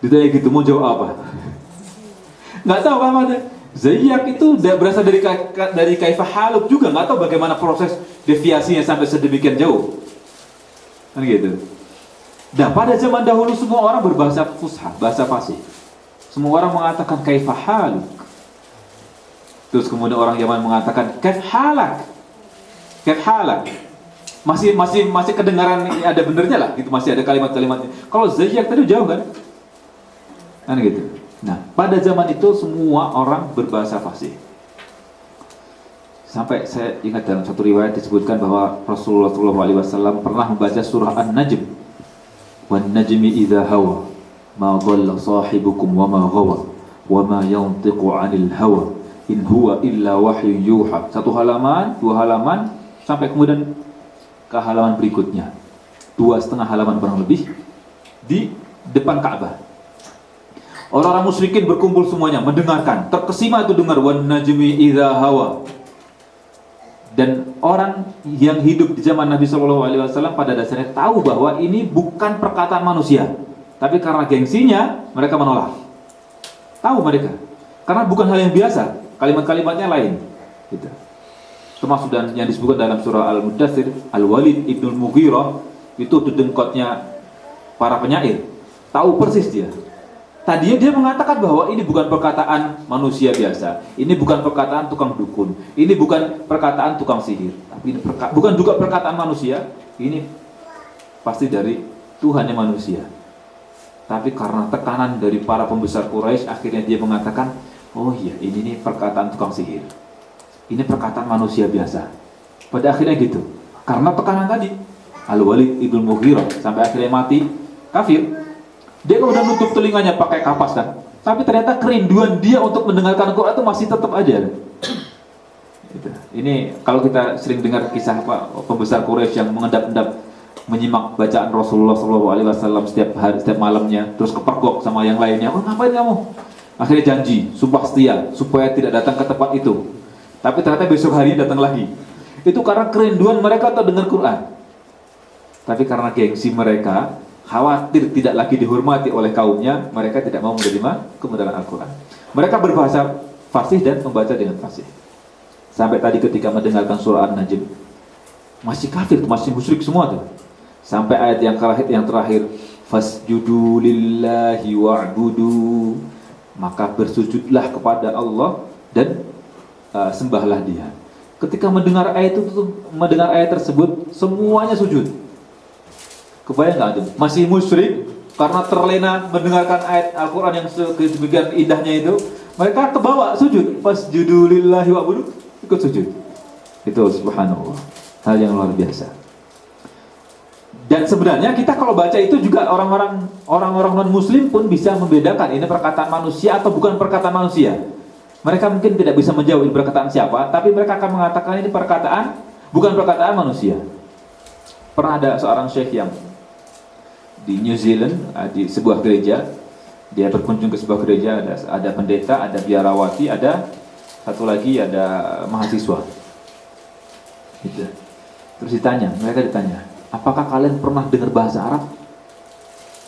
Ditanya gitu, mau jawab apa? Nggak tahu apa ada. Zayyak itu berasal dari kaifa haluk juga. Nggak tahu bagaimana proses deviasinya sampai sedemikian jauh. Kan gitu. Nah, pada zaman dahulu semua orang berbahasa fusha, bahasa fasih. Semua orang mengatakan kaifa haluk. Terus kemudian orang Yaman mengatakan kaif halak. Kaif halak. Masih kedengaran ada benernya lah, gitu, masih ada kalimat-kalimatnya. Kalau zayyak tadi jauh kan? Kan gitu. Nah, pada zaman itu semua orang berbahasa fasih. Sampai saya ingat dalam satu riwayat disebutkan bahwa Rasulullah SAW pernah membaca surah An-Najm. Wan najmi idza hawa ma dhalla sahibukum wa ma ghawa wa ma yantiqu 'anil hawa in huwa illa wahyun yuha. Satu halaman, dua halaman, sampai kemudian ke halaman berikutnya. 2,5 halaman kurang lebih di depan Ka'bah. Orang-orang musyrikin berkumpul semuanya mendengarkan. Terkesima itu dengar wan najmi idza hawa. Dan orang yang hidup di zaman Nabi SAW pada dasarnya tahu bahwa ini bukan perkataan manusia, tapi karena gengsinya mereka menolak. Tahu mereka, karena bukan hal yang biasa, kalimat-kalimatnya lain. Gitu. Termasuk dan yang disebutkan dalam surah Al-Mudaththir, Al-Walid ibn Mughirah itu dedengkotnya para penyair. Tahu persis dia. Tadinya dia mengatakan bahwa ini bukan perkataan manusia biasa, ini bukan perkataan tukang dukun, ini bukan perkataan tukang sihir, tapi ini bukan juga perkataan manusia, ini pasti dari Tuhannya manusia. Tapi karena tekanan dari para pembesar Quraisy, akhirnya dia mengatakan, oh iya, ini perkataan tukang sihir, ini perkataan manusia biasa. Pada akhirnya gitu, karena tekanan tadi, Al-Walid ibn Mughirah sampai akhirnya mati kafir. Dia udah nutup telinganya pakai kapas kan, tapi ternyata kerinduan dia untuk mendengarkan Quran itu masih tetap aja. Gitu. Ini kalau kita sering dengar kisah pembesar Quraisy yang mengendap-endap menyimak bacaan Rasulullah SAW setiap hari, setiap malamnya, terus kepergok sama yang lainnya. Oh, ngapain kamu? Akhirnya janji, sumpah setia supaya tidak datang ke tempat itu. Tapi ternyata besok hari datang lagi. Itu karena kerinduan mereka untuk dengar Quran. Tapi karena gengsi mereka, khawatir tidak lagi dihormati oleh kaumnya, mereka tidak mau menerima kebenaran Al-Quran. Mereka berbahasa fasih dan membaca dengan fasih. Sampai tadi ketika mendengarkan surah An-Najm, masih kafir, masih musyrik semua tuh. Sampai ayat yang terakhir, fasjudu lillahi wa'budu, maka bersujudlah kepada Allah dan sembahlah Dia. Ketika mendengar ayat tersebut, semuanya sujud. Kebayang nggak tuh? Masih musyrik karena terlena mendengarkan ayat Al-Quran yang sedemikian indahnya itu, mereka kebawa sujud. Fasjudu lillahi wa'budu, ikut sujud. Itu subhanallah, hal yang luar biasa. Dan sebenarnya kita kalau baca itu juga orang-orang non muslim pun bisa membedakan ini perkataan manusia atau bukan perkataan manusia. Mereka mungkin tidak bisa menjawab ini perkataan siapa, tapi mereka akan mengatakan ini perkataan bukan perkataan manusia. Pernah ada seorang syekh yang di New Zealand, di sebuah gereja, dia berkunjung ke sebuah gereja, ada pendeta, ada biarawati, ada satu lagi ada mahasiswa. Gitu. Terus mereka ditanya, apakah kalian pernah dengar bahasa Arab?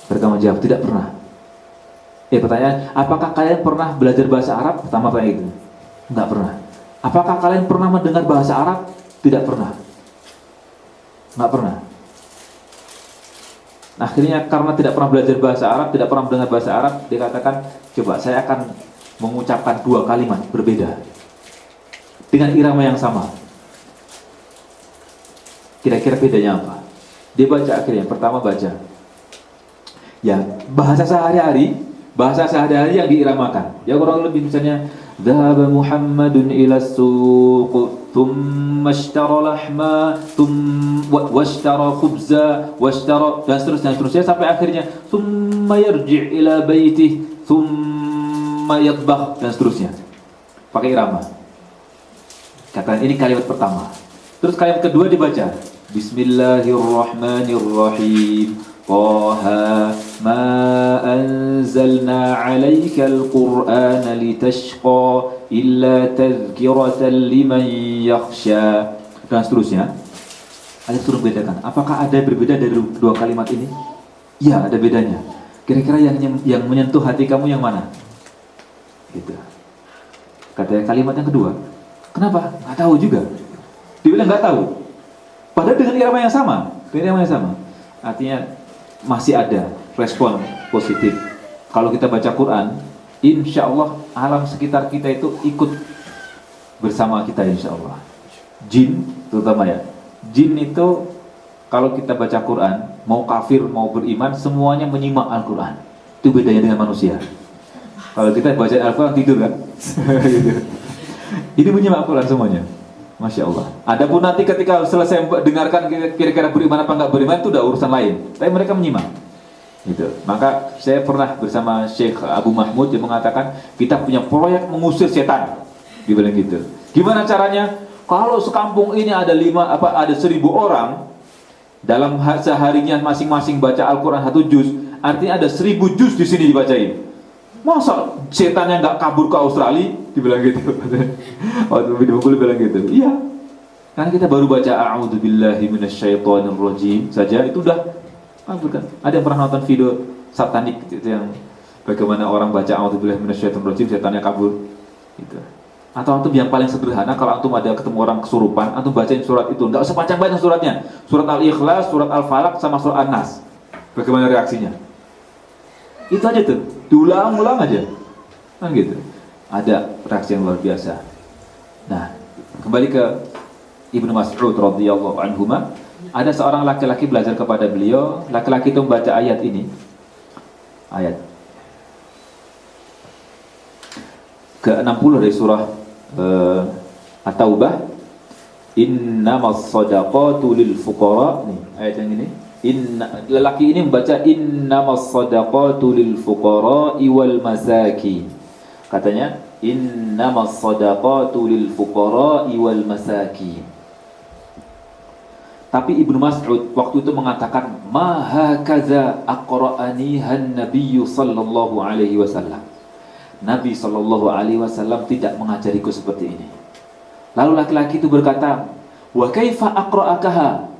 Mereka menjawab, tidak pernah. Pertanyaan, apakah kalian pernah belajar bahasa Arab? Pertama tanya itu, enggak pernah. Apakah kalian pernah mendengar bahasa Arab? Tidak pernah. Enggak pernah. Akhirnya karena tidak pernah belajar bahasa Arab, tidak pernah mendengar bahasa Arab, dia katakan, coba saya akan mengucapkan 2 kalimat berbeda dengan irama yang sama. Kira-kira bedanya apa? Dia baca akhirnya, pertama baca Ya, bahasa sehari-hari yang diiramakan. Ya kurang lebih misalnya Dhahaba Muhammadun ila suq thumma ishtara lahma washtara khubza washtara dan seterusnya sampai akhirnya thumma yarji' ila baitih thumma yatbakh dan seterusnya. Pakai irama. Kata ini kalimat pertama. Terus kalimat kedua dibaca Bismillahirrahmanirrahim. Taha ma anzalna 'alaikal Qur'ana litashqa illa tadhkiratan liman yakhsha dan seterusnya. Ada suruh bedakan. Apakah ada berbeda dari dua kalimat ini? Ya, ada bedanya. Kira-kira yang menyentuh hati kamu yang mana? Gitu. Katanya kalimat yang kedua. Kenapa? Nggak tahu juga. Dia bilang nggak tahu. Padahal dengan irama yang sama. Artinya masih ada respon positif. Kalau kita baca Quran, insya Allah alam sekitar kita itu ikut bersama kita insya Allah. Jin terutama ya. Jin itu kalau kita baca Quran, mau kafir mau beriman, semuanya menyimak Al-Quran. Itu bedanya dengan manusia. Kalau kita baca Al-Quran tidur kan? Ini menyimak Al-Quran semuanya. Masya Allah. Adapun nanti ketika selesai dengarkan kira-kira beriman apa enggak beriman itu udah urusan lain. Tapi mereka menyimak. Gitu. Maka saya pernah bersama Syekh Abu Mahmud yang mengatakan kita punya proyek mengusir setan. Dibilang gitu. Gimana caranya? Kalau sekampung ini ada 1.000 orang dalam seharinya masing-masing baca Al-Quran 1 juz, artinya ada 1.000 juz di sini dibacain. Masa setannya nggak kabur ke Australia? Dibilang gitu. Waktu video gue bilang gitu. Iya. Karena kita baru baca A'udzubillahi minasyaitonirrajim saja itu udah kabur kan. Ada yang pernah nonton video satanik gitu, yang bagaimana orang baca A'udzubillahi minasyaitonirrajim setannya kabur gitu. Atau antum yang paling sederhana, kalau antum ada ketemu orang kesurupan, antum bacain surat itu, nggak usah panjang-panjang suratnya. Surat Al-Ikhlas, surat Al-Falaq sama surat An-Nas. Bagaimana reaksinya? Itu aja tuh, diulang-ulang aja. Kan gitu. Ada reaksi yang luar biasa. Nah, kembali ke Ibnu Mas'ud radhiyallahu anhuma, ada seorang laki-laki belajar kepada beliau, laki-laki itu membaca ayat ini. Ayat ke-60 dari surah At-Taubah. Innamas shadaqatu lil fuqara. Nih, ayat yang ini. Lelaki ini membaca innamas shadaqatu lil fuqara'i wal masakin. Katanya innamas shadaqatu lil fuqara'i wal masakin. Tapi Ibnu Mas'ud waktu itu mengatakan ma hakaza aqra'anihan nabiyyu sallallahu alaihi wasallam. Nabi sallallahu alaihi wasallam tidak mengajariku seperti ini. Lalu laki-laki itu berkata, wa kaifa aqra'akaha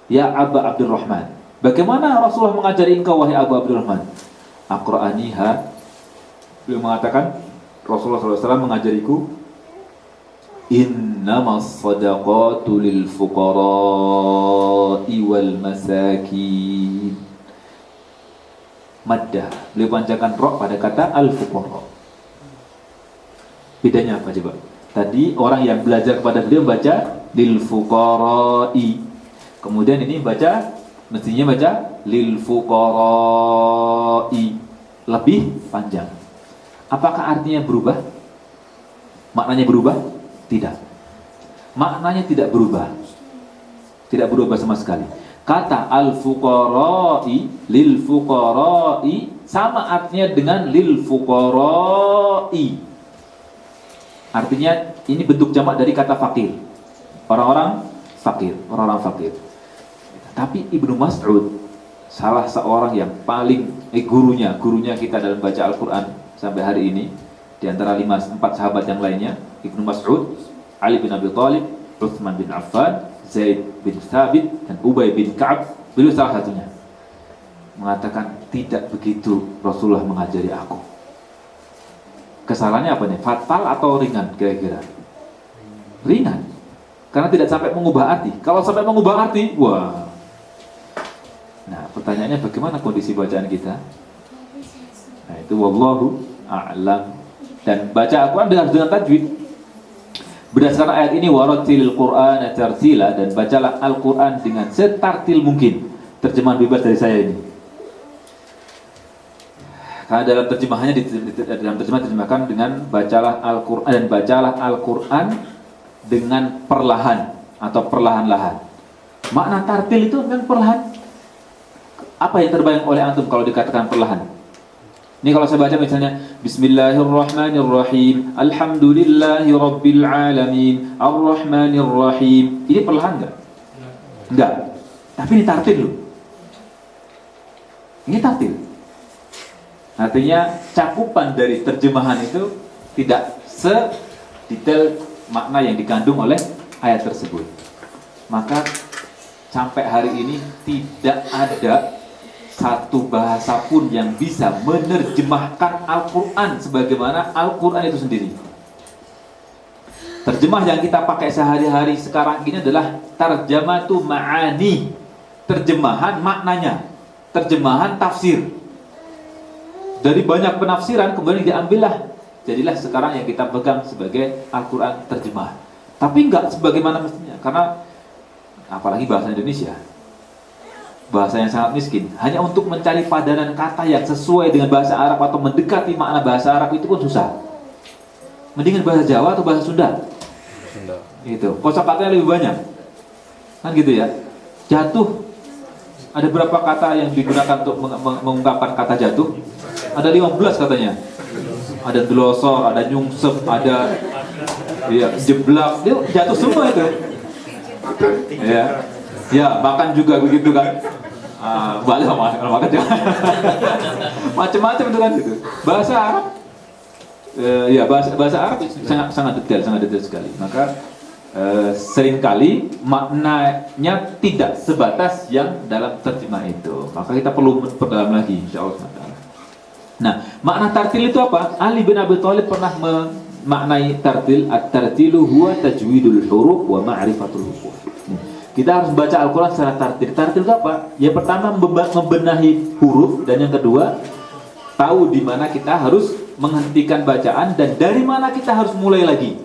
ya Aba Abdurrahman? Bagaimana Rasulullah mengajari engkau wahai Abu Abdurrahman? Aqra'aniha, beliau mengatakan Rasulullah SAW mengajariku innamas shadaqatu lil fuqara'i wal masakin. Maddah, beliau panjangkan ra pada kata al-fuqara. Bedanya apa coba? Tadi orang yang belajar kepada beliau baca lil fuqara'i. Kemudian ini mestinya baca lil fuqara'i. Lebih panjang. Apakah artinya berubah? Maknanya berubah? Tidak. Maknanya tidak berubah. Tidak berubah sama sekali. Kata al-fuqara'i, lil fuqara'i sama artinya dengan lil fuqara'i. Artinya ini bentuk jamak dari kata fakir. Orang-orang fakir. Tapi Ibnu Mas'ud salah seorang yang paling gurunya kita dalam baca Al-Quran sampai hari ini, di antara 4 sahabat yang lainnya, Ibnu Mas'ud, Ali bin Abi Thalib, Utsman bin Affan, Zaid bin Thabit, dan Ubay bin Ka'ab, beliau salah satunya mengatakan tidak begitu Rasulullah mengajari aku. Kesalahannya apa nih? Fatal atau ringan kira-kira? Ringan, karena tidak sampai mengubah arti. Kalau sampai mengubah arti, wah. Nah, pertanyaannya bagaimana kondisi bacaan kita? Nah, itu wallahu a'lam. Dan baca Al-Quran dengan tajwid. Berdasarkan ayat ini warattilil Qur'ana tartila, dan bacalah Al-Quran dengan setartil mungkin. Terjemahan bebas dari saya ini. Karena dalam terjemahannya dalam terjemahan diterjemahkan dengan bacalah Al-Qur'an dan bacalah Al-Qur'an dengan perlahan atau perlahan-lahan. Makna tartil itu kan perlahan. Apa yang terbayang oleh antum kalau dikatakan perlahan? Ini kalau saya baca misalnya Bismillahirrahmanirrahim, Alhamdulillahirabbil alamin, Arrahmanirrahim. Ini perlahan enggak? Enggak. Tapi ini tartil loh. Ini tartil. Artinya cakupan dari terjemahan itu tidak sedetail makna yang dikandung oleh ayat tersebut. Maka sampai hari ini tidak ada satu bahasa pun yang bisa menerjemahkan Al-Quran sebagaimana Al-Quran itu sendiri. Terjemah yang kita pakai sehari-hari sekarang ini adalah tarjamatu ma'ani, terjemahan maknanya, terjemahan tafsir. Dari banyak penafsiran kemudian diambillah, jadilah sekarang yang kita pegang sebagai Al-Quran terjemah. Tapi enggak sebagaimana mestinya, karena apalagi bahasa Indonesia, bahasa yang sangat miskin, hanya untuk mencari padanan kata yang sesuai dengan bahasa Arab atau mendekati makna bahasa Arab itu pun susah. Mendingan bahasa Jawa atau bahasa Sunda. Itu kosakatanya lebih banyak, kan gitu ya. Jatuh, ada berapa kata yang digunakan untuk mengungkapkan kata jatuh? Ada 15 katanya. Ada delosor, ada nyungsep, ada jeblak, dia jatuh semua itu. Ya, makan juga begitu kan. Banyak makan jangan. Macam-macam itu kan gitu. Bahasa Arab, bahasa Arab sangat detail sekali. Maka seringkali maknanya tidak sebatas yang dalam terjemah itu. Maka kita perlu perdalam lagi, insyaallah. Nah, makna tartil itu apa? Ali bin Abi Thalib pernah memaknai tartil. At-tartilu huwa tajwidul huruf wa ma'rifatul huruf. Kita harus baca Al-Quran secara tartil. Tartil itu apa? Yang pertama membenahi huruf, dan yang kedua tahu di mana kita harus menghentikan bacaan dan dari mana kita harus mulai lagi.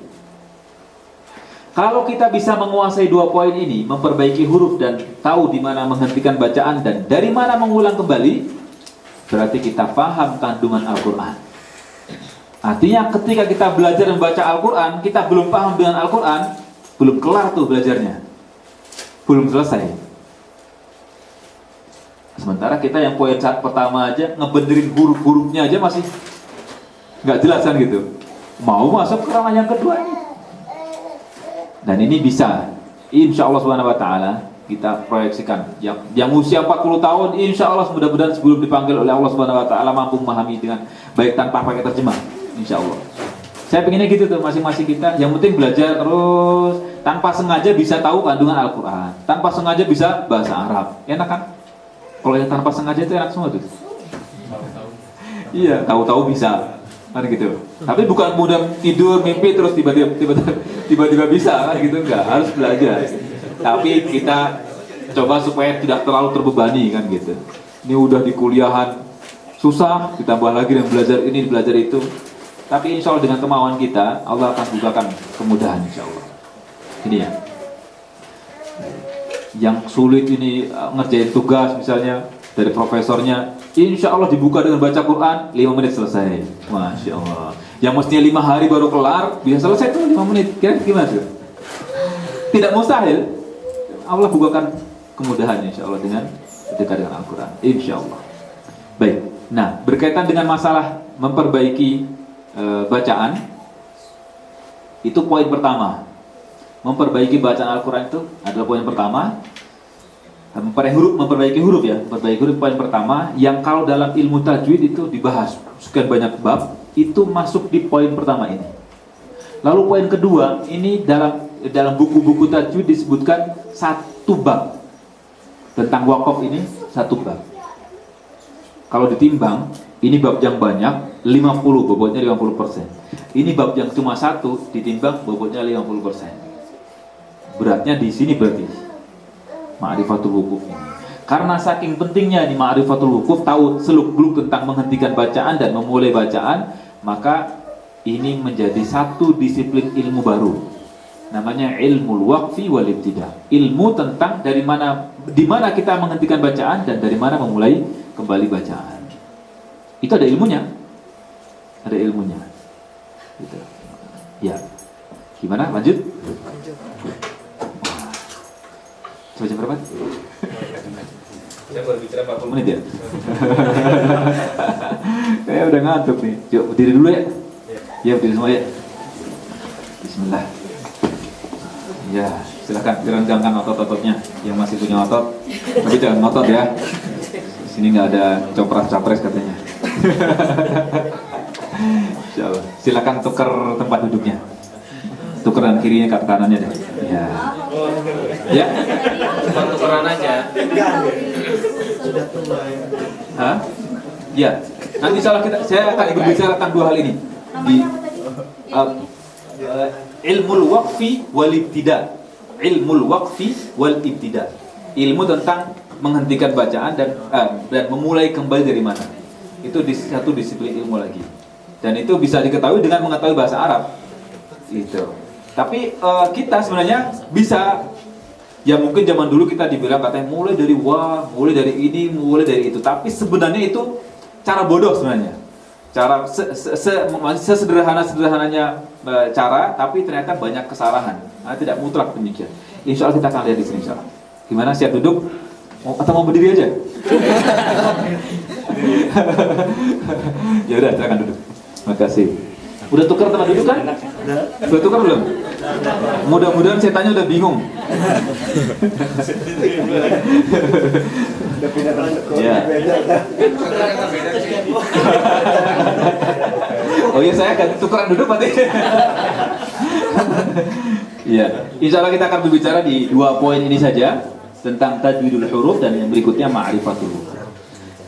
Kalau kita bisa menguasai 2 poin ini, memperbaiki huruf dan tahu di mana menghentikan bacaan dan dari mana mengulang kembali, berarti kita paham kandungan Al-Quran. Artinya ketika kita belajar membaca Al-Quran, kita belum paham dengan Al-Quran, belum kelar tuh belajarnya, belum selesai. Sementara kita yang poin saat pertama aja ngebenerin huruf-hurufnya aja masih nggak jelas kan gitu. Mau masuk ke ranah yang kedua ini. Dan ini bisa, insya Allah Subhanahu Wa Taala kita proyeksikan yang usia 40 tahun, insya Allah mudah-mudahan sebelum dipanggil oleh Allah Subhanahu Wa Taala mampu memahami dengan baik tanpa pakai terjemah, insya Allah. Saya pengennya gitu tuh, masing-masing kita. Yang penting belajar terus, tanpa sengaja bisa tahu kandungan Al-Quran, tanpa sengaja bisa bahasa Arab. Enak kan? Kalau yang tanpa sengaja itu enak semua tuh. Iya, tahu-tahu bisa, kan gitu. Tapi bukan mudah tidur mimpi terus tiba-tiba bisa, kan gitu, enggak. Harus belajar. Tapi kita coba supaya tidak terlalu terbebani, kan gitu. Ini udah di kuliahan susah, ditambah lagi dengan belajar ini, belajar itu. Tapi insya Allah dengan kemauan kita, Allah akan bukakan kemudahan insya Allah. Ini ya. Yang sulit ini ngerjain tugas misalnya dari profesornya, insya Allah dibuka dengan baca Quran 5 menit selesai. Masya Allah. Yang mestinya 5 hari baru kelar, bisa selesai tuh 5 menit. Kira-kira gimana tuh? Tidak mustahil. Allah bukakan kemudahan insya Allah dengan dekat dengan Al-Quran, insya Allah. Baik, nah berkaitan dengan masalah memperbaiki bacaan, itu poin pertama. Memperbaiki bacaan Al-Quran itu adalah poin pertama. Memperbaiki huruf ya, memperbaiki huruf poin pertama. Yang kalau dalam ilmu tajwid itu dibahas sekian banyak bab, itu masuk di poin pertama ini. Lalu poin kedua, ini dalam buku-buku tajwid disebutkan 1 bab tentang wakaf, ini 1 bab. Kalau ditimbang, ini bab yang banyak 50, bobotnya 50%. Ini bab yang cuma 1 ditimbang bobotnya 50%. Beratnya di sini berarti ma'rifatul wukuf ini. Karena saking pentingnya ini ma'rifatul wukuf, tahu seluk-beluk tentang menghentikan bacaan dan memulai bacaan, maka ini menjadi 1 disiplin ilmu baru. Namanya ilmul waqfi wal ibtida. Ilmu tentang di mana kita menghentikan bacaan dan dari mana memulai kembali bacaan. Itu ada ilmunya. Ada ilmunya. Gitu. Ya. Gimana? Lanjut? Coba jam berapa? Saya baru bicara 40 menit ya? Saya udah ngantuk nih. Yuk, berdiri dulu ya. Ya, berdiri semua ya. Bismillah. Ya, silakan direnggangkan otot-ototnya yang masih punya otot. Tapi jangan ngotot ya. Di sini nggak ada copras-capres katanya. Insyaallah. Silakan tukar tempat duduknya. Tukar dan kirinya ke kanannya deh. Ya. Ya. tukeran aja. Hah? Ya. Nanti saya akan berbicara tentang dua hal ini di ilmul waqfi wal ibtida. Ilmul waqfi wal ibtida. Ilmu tentang menghentikan bacaan dan memulai kembali dari mana. Itu satu disiplin ilmu lagi. Dan itu bisa diketahui dengan mengetahui bahasa Arab. Gitu. Tapi kita sebenarnya bisa, ya mungkin zaman dulu kita dibilang katanya mulai dari wah, mulai dari ini, mulai dari itu. Tapi sebenarnya itu cara bodoh sebenarnya. Cara sesederhananya cara, tapi ternyata banyak kesalahan. Nah, tidak mutlak demikian. Insya Allah kita akan lihat di sini. Insya Allah. Gimana, siap duduk? Atau mau berdiri aja? Ya udah, silakan duduk. Terima kasih. Udah tukar tempat duduk kan? Udah tukar belum? Mudah-mudahan saya tanya udah bingung. Ya. Oh iya, saya akan tukeran duduk berarti. Iya. Insya Allah kita akan berbicara di 2 poin ini saja tentang tajwidul huruf dan yang berikutnya ma'rifatul huruf.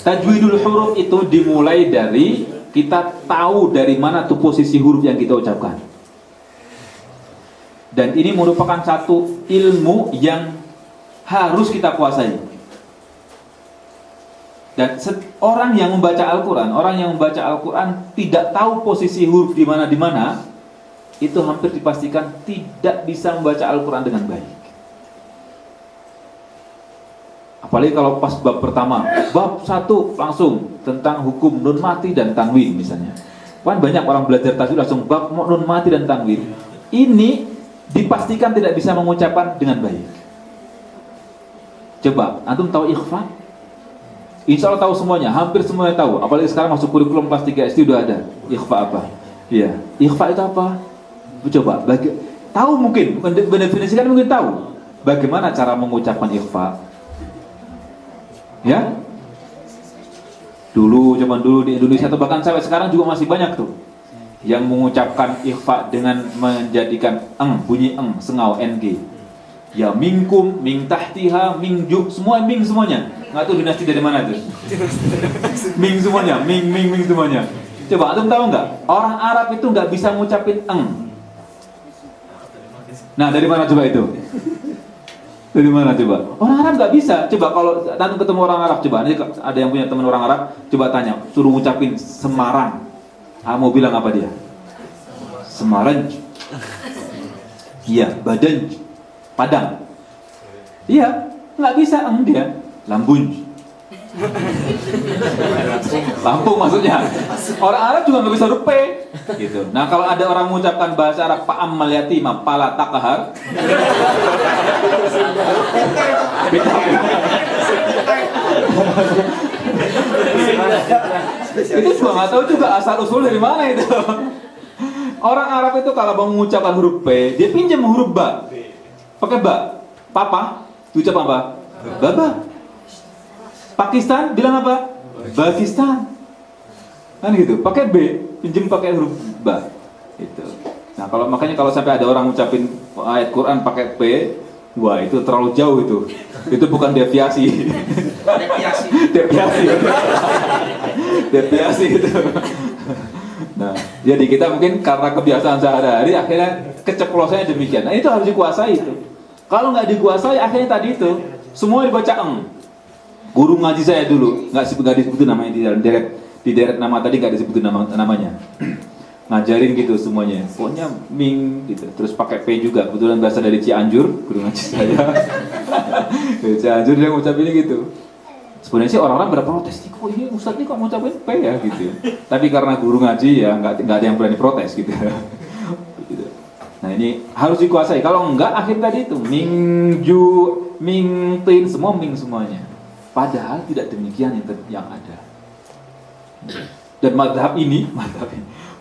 Tajwidul huruf itu dimulai dari kita tahu dari mana tuh posisi huruf yang kita ucapkan. Dan ini merupakan satu ilmu yang harus kita kuasai. Dan orang yang membaca Al-Quran tidak tahu posisi huruf di mana, itu hampir dipastikan tidak bisa membaca Al-Quran dengan baik. Apalagi kalau pas bab pertama, bab 1 langsung tentang hukum nun mati dan tanwin misalnya. Kan banyak orang belajar tajwid langsung bab nun mati dan tanwin. Ini dipastikan tidak bisa mengucapkan dengan baik. Coba, antum tahu ikhfa? Insya Allah tahu semuanya, hampir semuanya tahu. Apalagi sekarang masuk kurikulum kelas 3 SD udah ada. Ikhfa apa? Iya, ikhfa itu apa? Coba, tahu mungkin, bukan mendefinisikan mungkin tahu. Bagaimana cara mengucapkan ikhfa? Ya, zaman dulu di Indonesia atau bahkan sampai sekarang juga masih banyak tuh yang mengucapkan ikhfa dengan menjadikan bunyi sengau ng. Ya, minkum, ming tahtiha, mingju, semua ming semuanya. Nggak tahu dinasti dari mana tuh. Ming semuanya, ming semuanya. Coba antum tahu nggak? Orang Arab itu nggak bisa ngucapin Nah, dari mana coba itu? Dari mana coba? Orang Arab nggak bisa. Coba kalau nanti ketemu orang Arab, coba nanti ada yang punya teman orang Arab, coba tanya, suruh ngucapin Semarang. Mau bilang apa dia? Semarang. Iya, Badan, Padang. Iya, nggak bisa dia. Lampung. Lampung maksudnya. Orang Arab juga nggak bisa huruf P. Gitu. Nah, kalau ada orang mengucapkan bahasa Arab pa'ammal yatima pala takahar, itu juga nggak tahu juga asal usul dari mana itu. Orang Arab itu kalau mau mengucapkan huruf P, dia pinjam huruf ba, pakai ba. Papa, diucap apa? Baba. Pakistan bilang apa? Pakistan. Kan gitu. Pakai B, pinjam pakai huruf ba. Itu. Nah, makanya kalau sampai ada orang ngucapin ayat Quran pakai P, wah itu terlalu jauh itu. Itu bukan deviasi. Deviasi itu. Nah, jadi kita mungkin karena kebiasaan sehari-hari akhirnya keceplosannya demikian. Nah, itu harus dikuasai itu. Kalau nggak dikuasai akhirnya tadi itu semua dibaca Guru ngaji saya dulu nggak disebutin namanya di deret nama tadi nggak disebutin namanya. Ngajarin gitu semuanya. Pokoknya ming gitu. Terus pakai P juga. Kebetulan berasal dari Cianjur, guru ngaji saya. Dari Cianjur dia ngucapinnya gitu. Sebenarnya sih orang-orang berprotes, kok ini Ustadz ini kok ngucapin P ya gitu. Tapi karena guru ngaji ya nggak ada yang berani protes gitu. Gitu. Nah ini harus dikuasai. Kalau enggak akhir tadi itu mingju, mingtin, semua ming semuanya. Padahal tidak demikian yang ada. Dan madhab ini,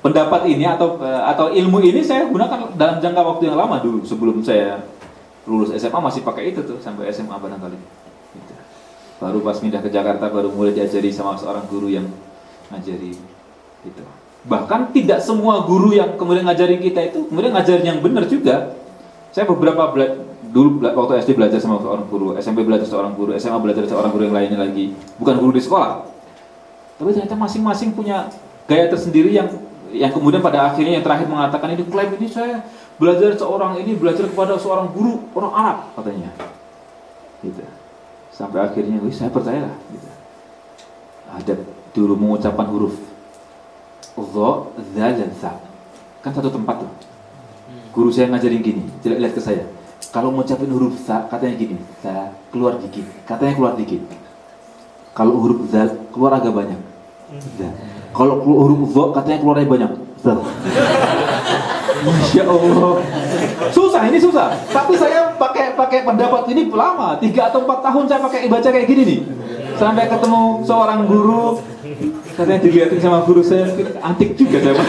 pendapat ini atau ilmu ini saya gunakan dalam jangka waktu yang lama dulu sebelum saya lulus SMA masih pakai itu tuh sampai SMA barangkali. Gitu. Baru pas pindah ke Jakarta baru mulai diajari sama seorang guru yang ngajari gitu. Bahkan tidak semua guru yang kemudian ngajarin kita itu kemudian ngajarin yang benar juga. Saya beberapa dulu waktu SD belajar sama seorang guru, SMP belajar seorang guru, SMA belajar seorang guru yang lainnya lagi, bukan guru di sekolah. Tapi ternyata masing-masing punya gaya tersendiri yang kemudian pada akhirnya yang terakhir mengatakan ini klaim ini saya belajar kepada seorang guru orang Arab katanya. Gitu. Sampai akhirnya, saya percayalah. Gitu. Ada dulu mengucapkan huruf dha, zal, dan sa. Kan satu tempat tuh. Guru saya ngajarin gini, lihat ke saya. Kalau mengucapin huruf sa, katanya gini, sa keluar dikit, katanya keluar dikit. Kalau huruf zal keluar agak banyak. Zal. Kalau huruf dha, katanya keluarnya banyak. Zal. Masya Allah. Susah, ini susah. Tapi saya pakai pendapat ini lama, 3 atau 4 tahun saya pakai baca kayak gini nih. Sampai ketemu seorang guru, katanya dilihatin sama guru saya, antik juga saya.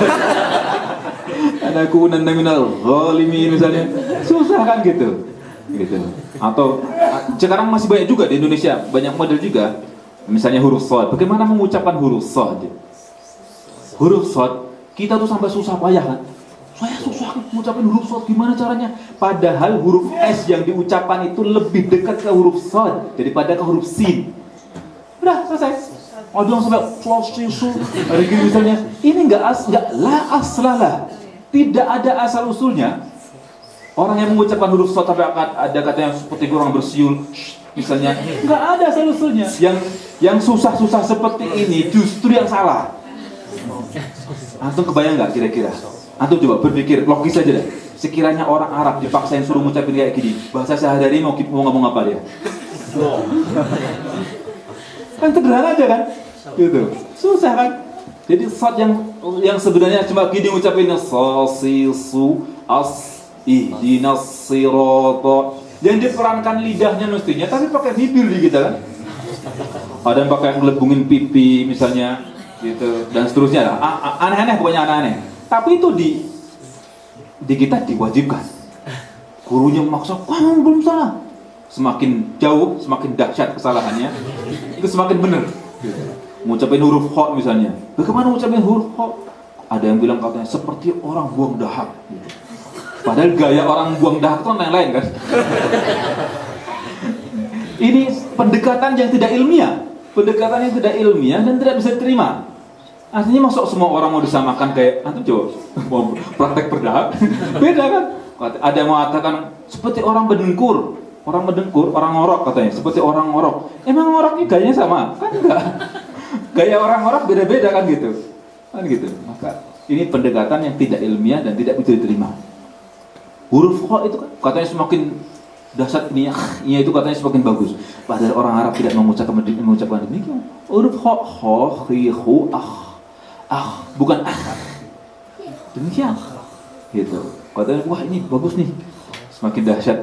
Ada kunan minal zalimin misalnya. Susah kan gitu. Gitu. Atau sekarang masih banyak juga di Indonesia, banyak model juga. Misalnya huruf shad. Bagaimana mengucapkan huruf shad? Huruf shad kita tuh sampai susah payah kan. Saya susah mengucapkan huruf shad, gimana caranya? Padahal huruf S yang diucapkan itu lebih dekat ke huruf shad daripada ke huruf sin. Udah selesai. Ada yang sampai su, ada gini misalnya. Ini enggak la aslalah. Tidak ada asal usulnya. Orang yang mengucapkan huruf shad tapi ada kata yang seperti orang bersiul misalnya, enggak ada asal usulnya. Yang susah-susah seperti ini justru yang salah. Antum kebayang nggak kira-kira? Antum coba berpikir logis aja deh. Sekiranya orang Arab dipaksain suruh ngucapin kayak gini, bahasa sehari-hari mau ngomong apa dia? Kan sederhana aja kan? Gitu. Susah kan? Jadi shad yang sebenarnya cuma gini ngucapinnya su as ihdinas sirata. Yang diperankan lidahnya mestinya, tapi pakai bibir di kita kan? Ada yang pakai ngelebungin pipi misalnya, gitu dan seterusnya lah. Aneh-aneh pokoknya aneh-aneh. Tapi itu di kita diwajibkan. Gurunya memaksa, kamu belum salah. Semakin jauh, semakin dahsyat kesalahannya, itu semakin benar. Gitu. Ngucapin huruf kha misalnya. Bagaimana ngucapin huruf kha? Ada yang bilang katanya seperti orang buang dahak. Gitu. Padahal gaya orang buang dahak itu yang lain kan. Ini pendekatan yang tidak ilmiah. Pendekatan yang tidak ilmiah dan tidak bisa diterima. Artinya masuk semua orang mau disamakan kayak antum coba mau praktek berdahak. Beda kan? Ada yang mengatakan seperti orang mendengkur, orang ngorok katanya, seperti orang ngorok. Emang ngorok ini gayanya sama? Kan enggak. Gaya orang ngorok beda-beda kan gitu. Kan gitu. Maka ini pendekatan yang tidak ilmiah dan tidak bisa diterima. Huruf kha itu kan katanya semakin dahsyat ini itu katanya semakin bagus. Padahal orang Arab tidak mengucapkan demikian. Huruf kha khu bukan demikian. Gitu. Katanya wah ini bagus nih. Semakin dahsyat.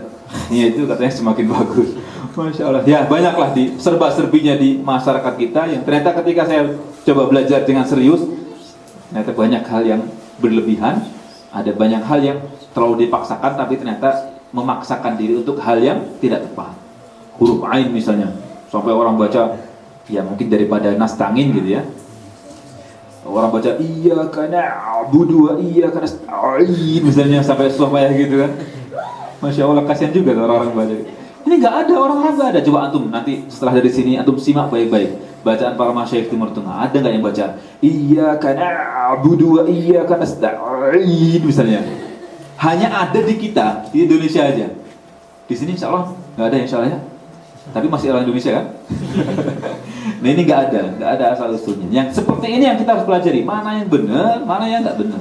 Itu katanya semakin bagus. Masya Allah. Ya banyaklah di serba-serbinya di masyarakat kita yang ternyata ketika saya coba belajar dengan serius, ternyata banyak hal yang berlebihan, ada banyak hal yang terlalu dipaksakan tapi ternyata memaksakan diri untuk hal yang tidak tepat. Huruf ain misalnya, sampai orang baca ya mungkin daripada nastangin gitu ya. Orang baca iyyaka na'budu wa iyyaka nasta'in misalnya sampai susah payah gitu kan. Masya Allah kasihan juga orang-orang baca. Ini nggak ada orang-orang nggak ada. Coba antum nanti setelah dari sini antum simak baik-baik bacaan para masyayikh Timur Tengah. Ada nggak yang baca iyyaka na'budu wa iyyaka nasta'in misalnya? Hanya ada di kita di Indonesia aja. Di sini insya Allah nggak ada insya Allah ya. Tapi masih orang Indonesia kan? Nah ini nggak ada asal usulnya. Yang seperti ini yang kita harus pelajari. Mana yang benar, mana yang nggak benar.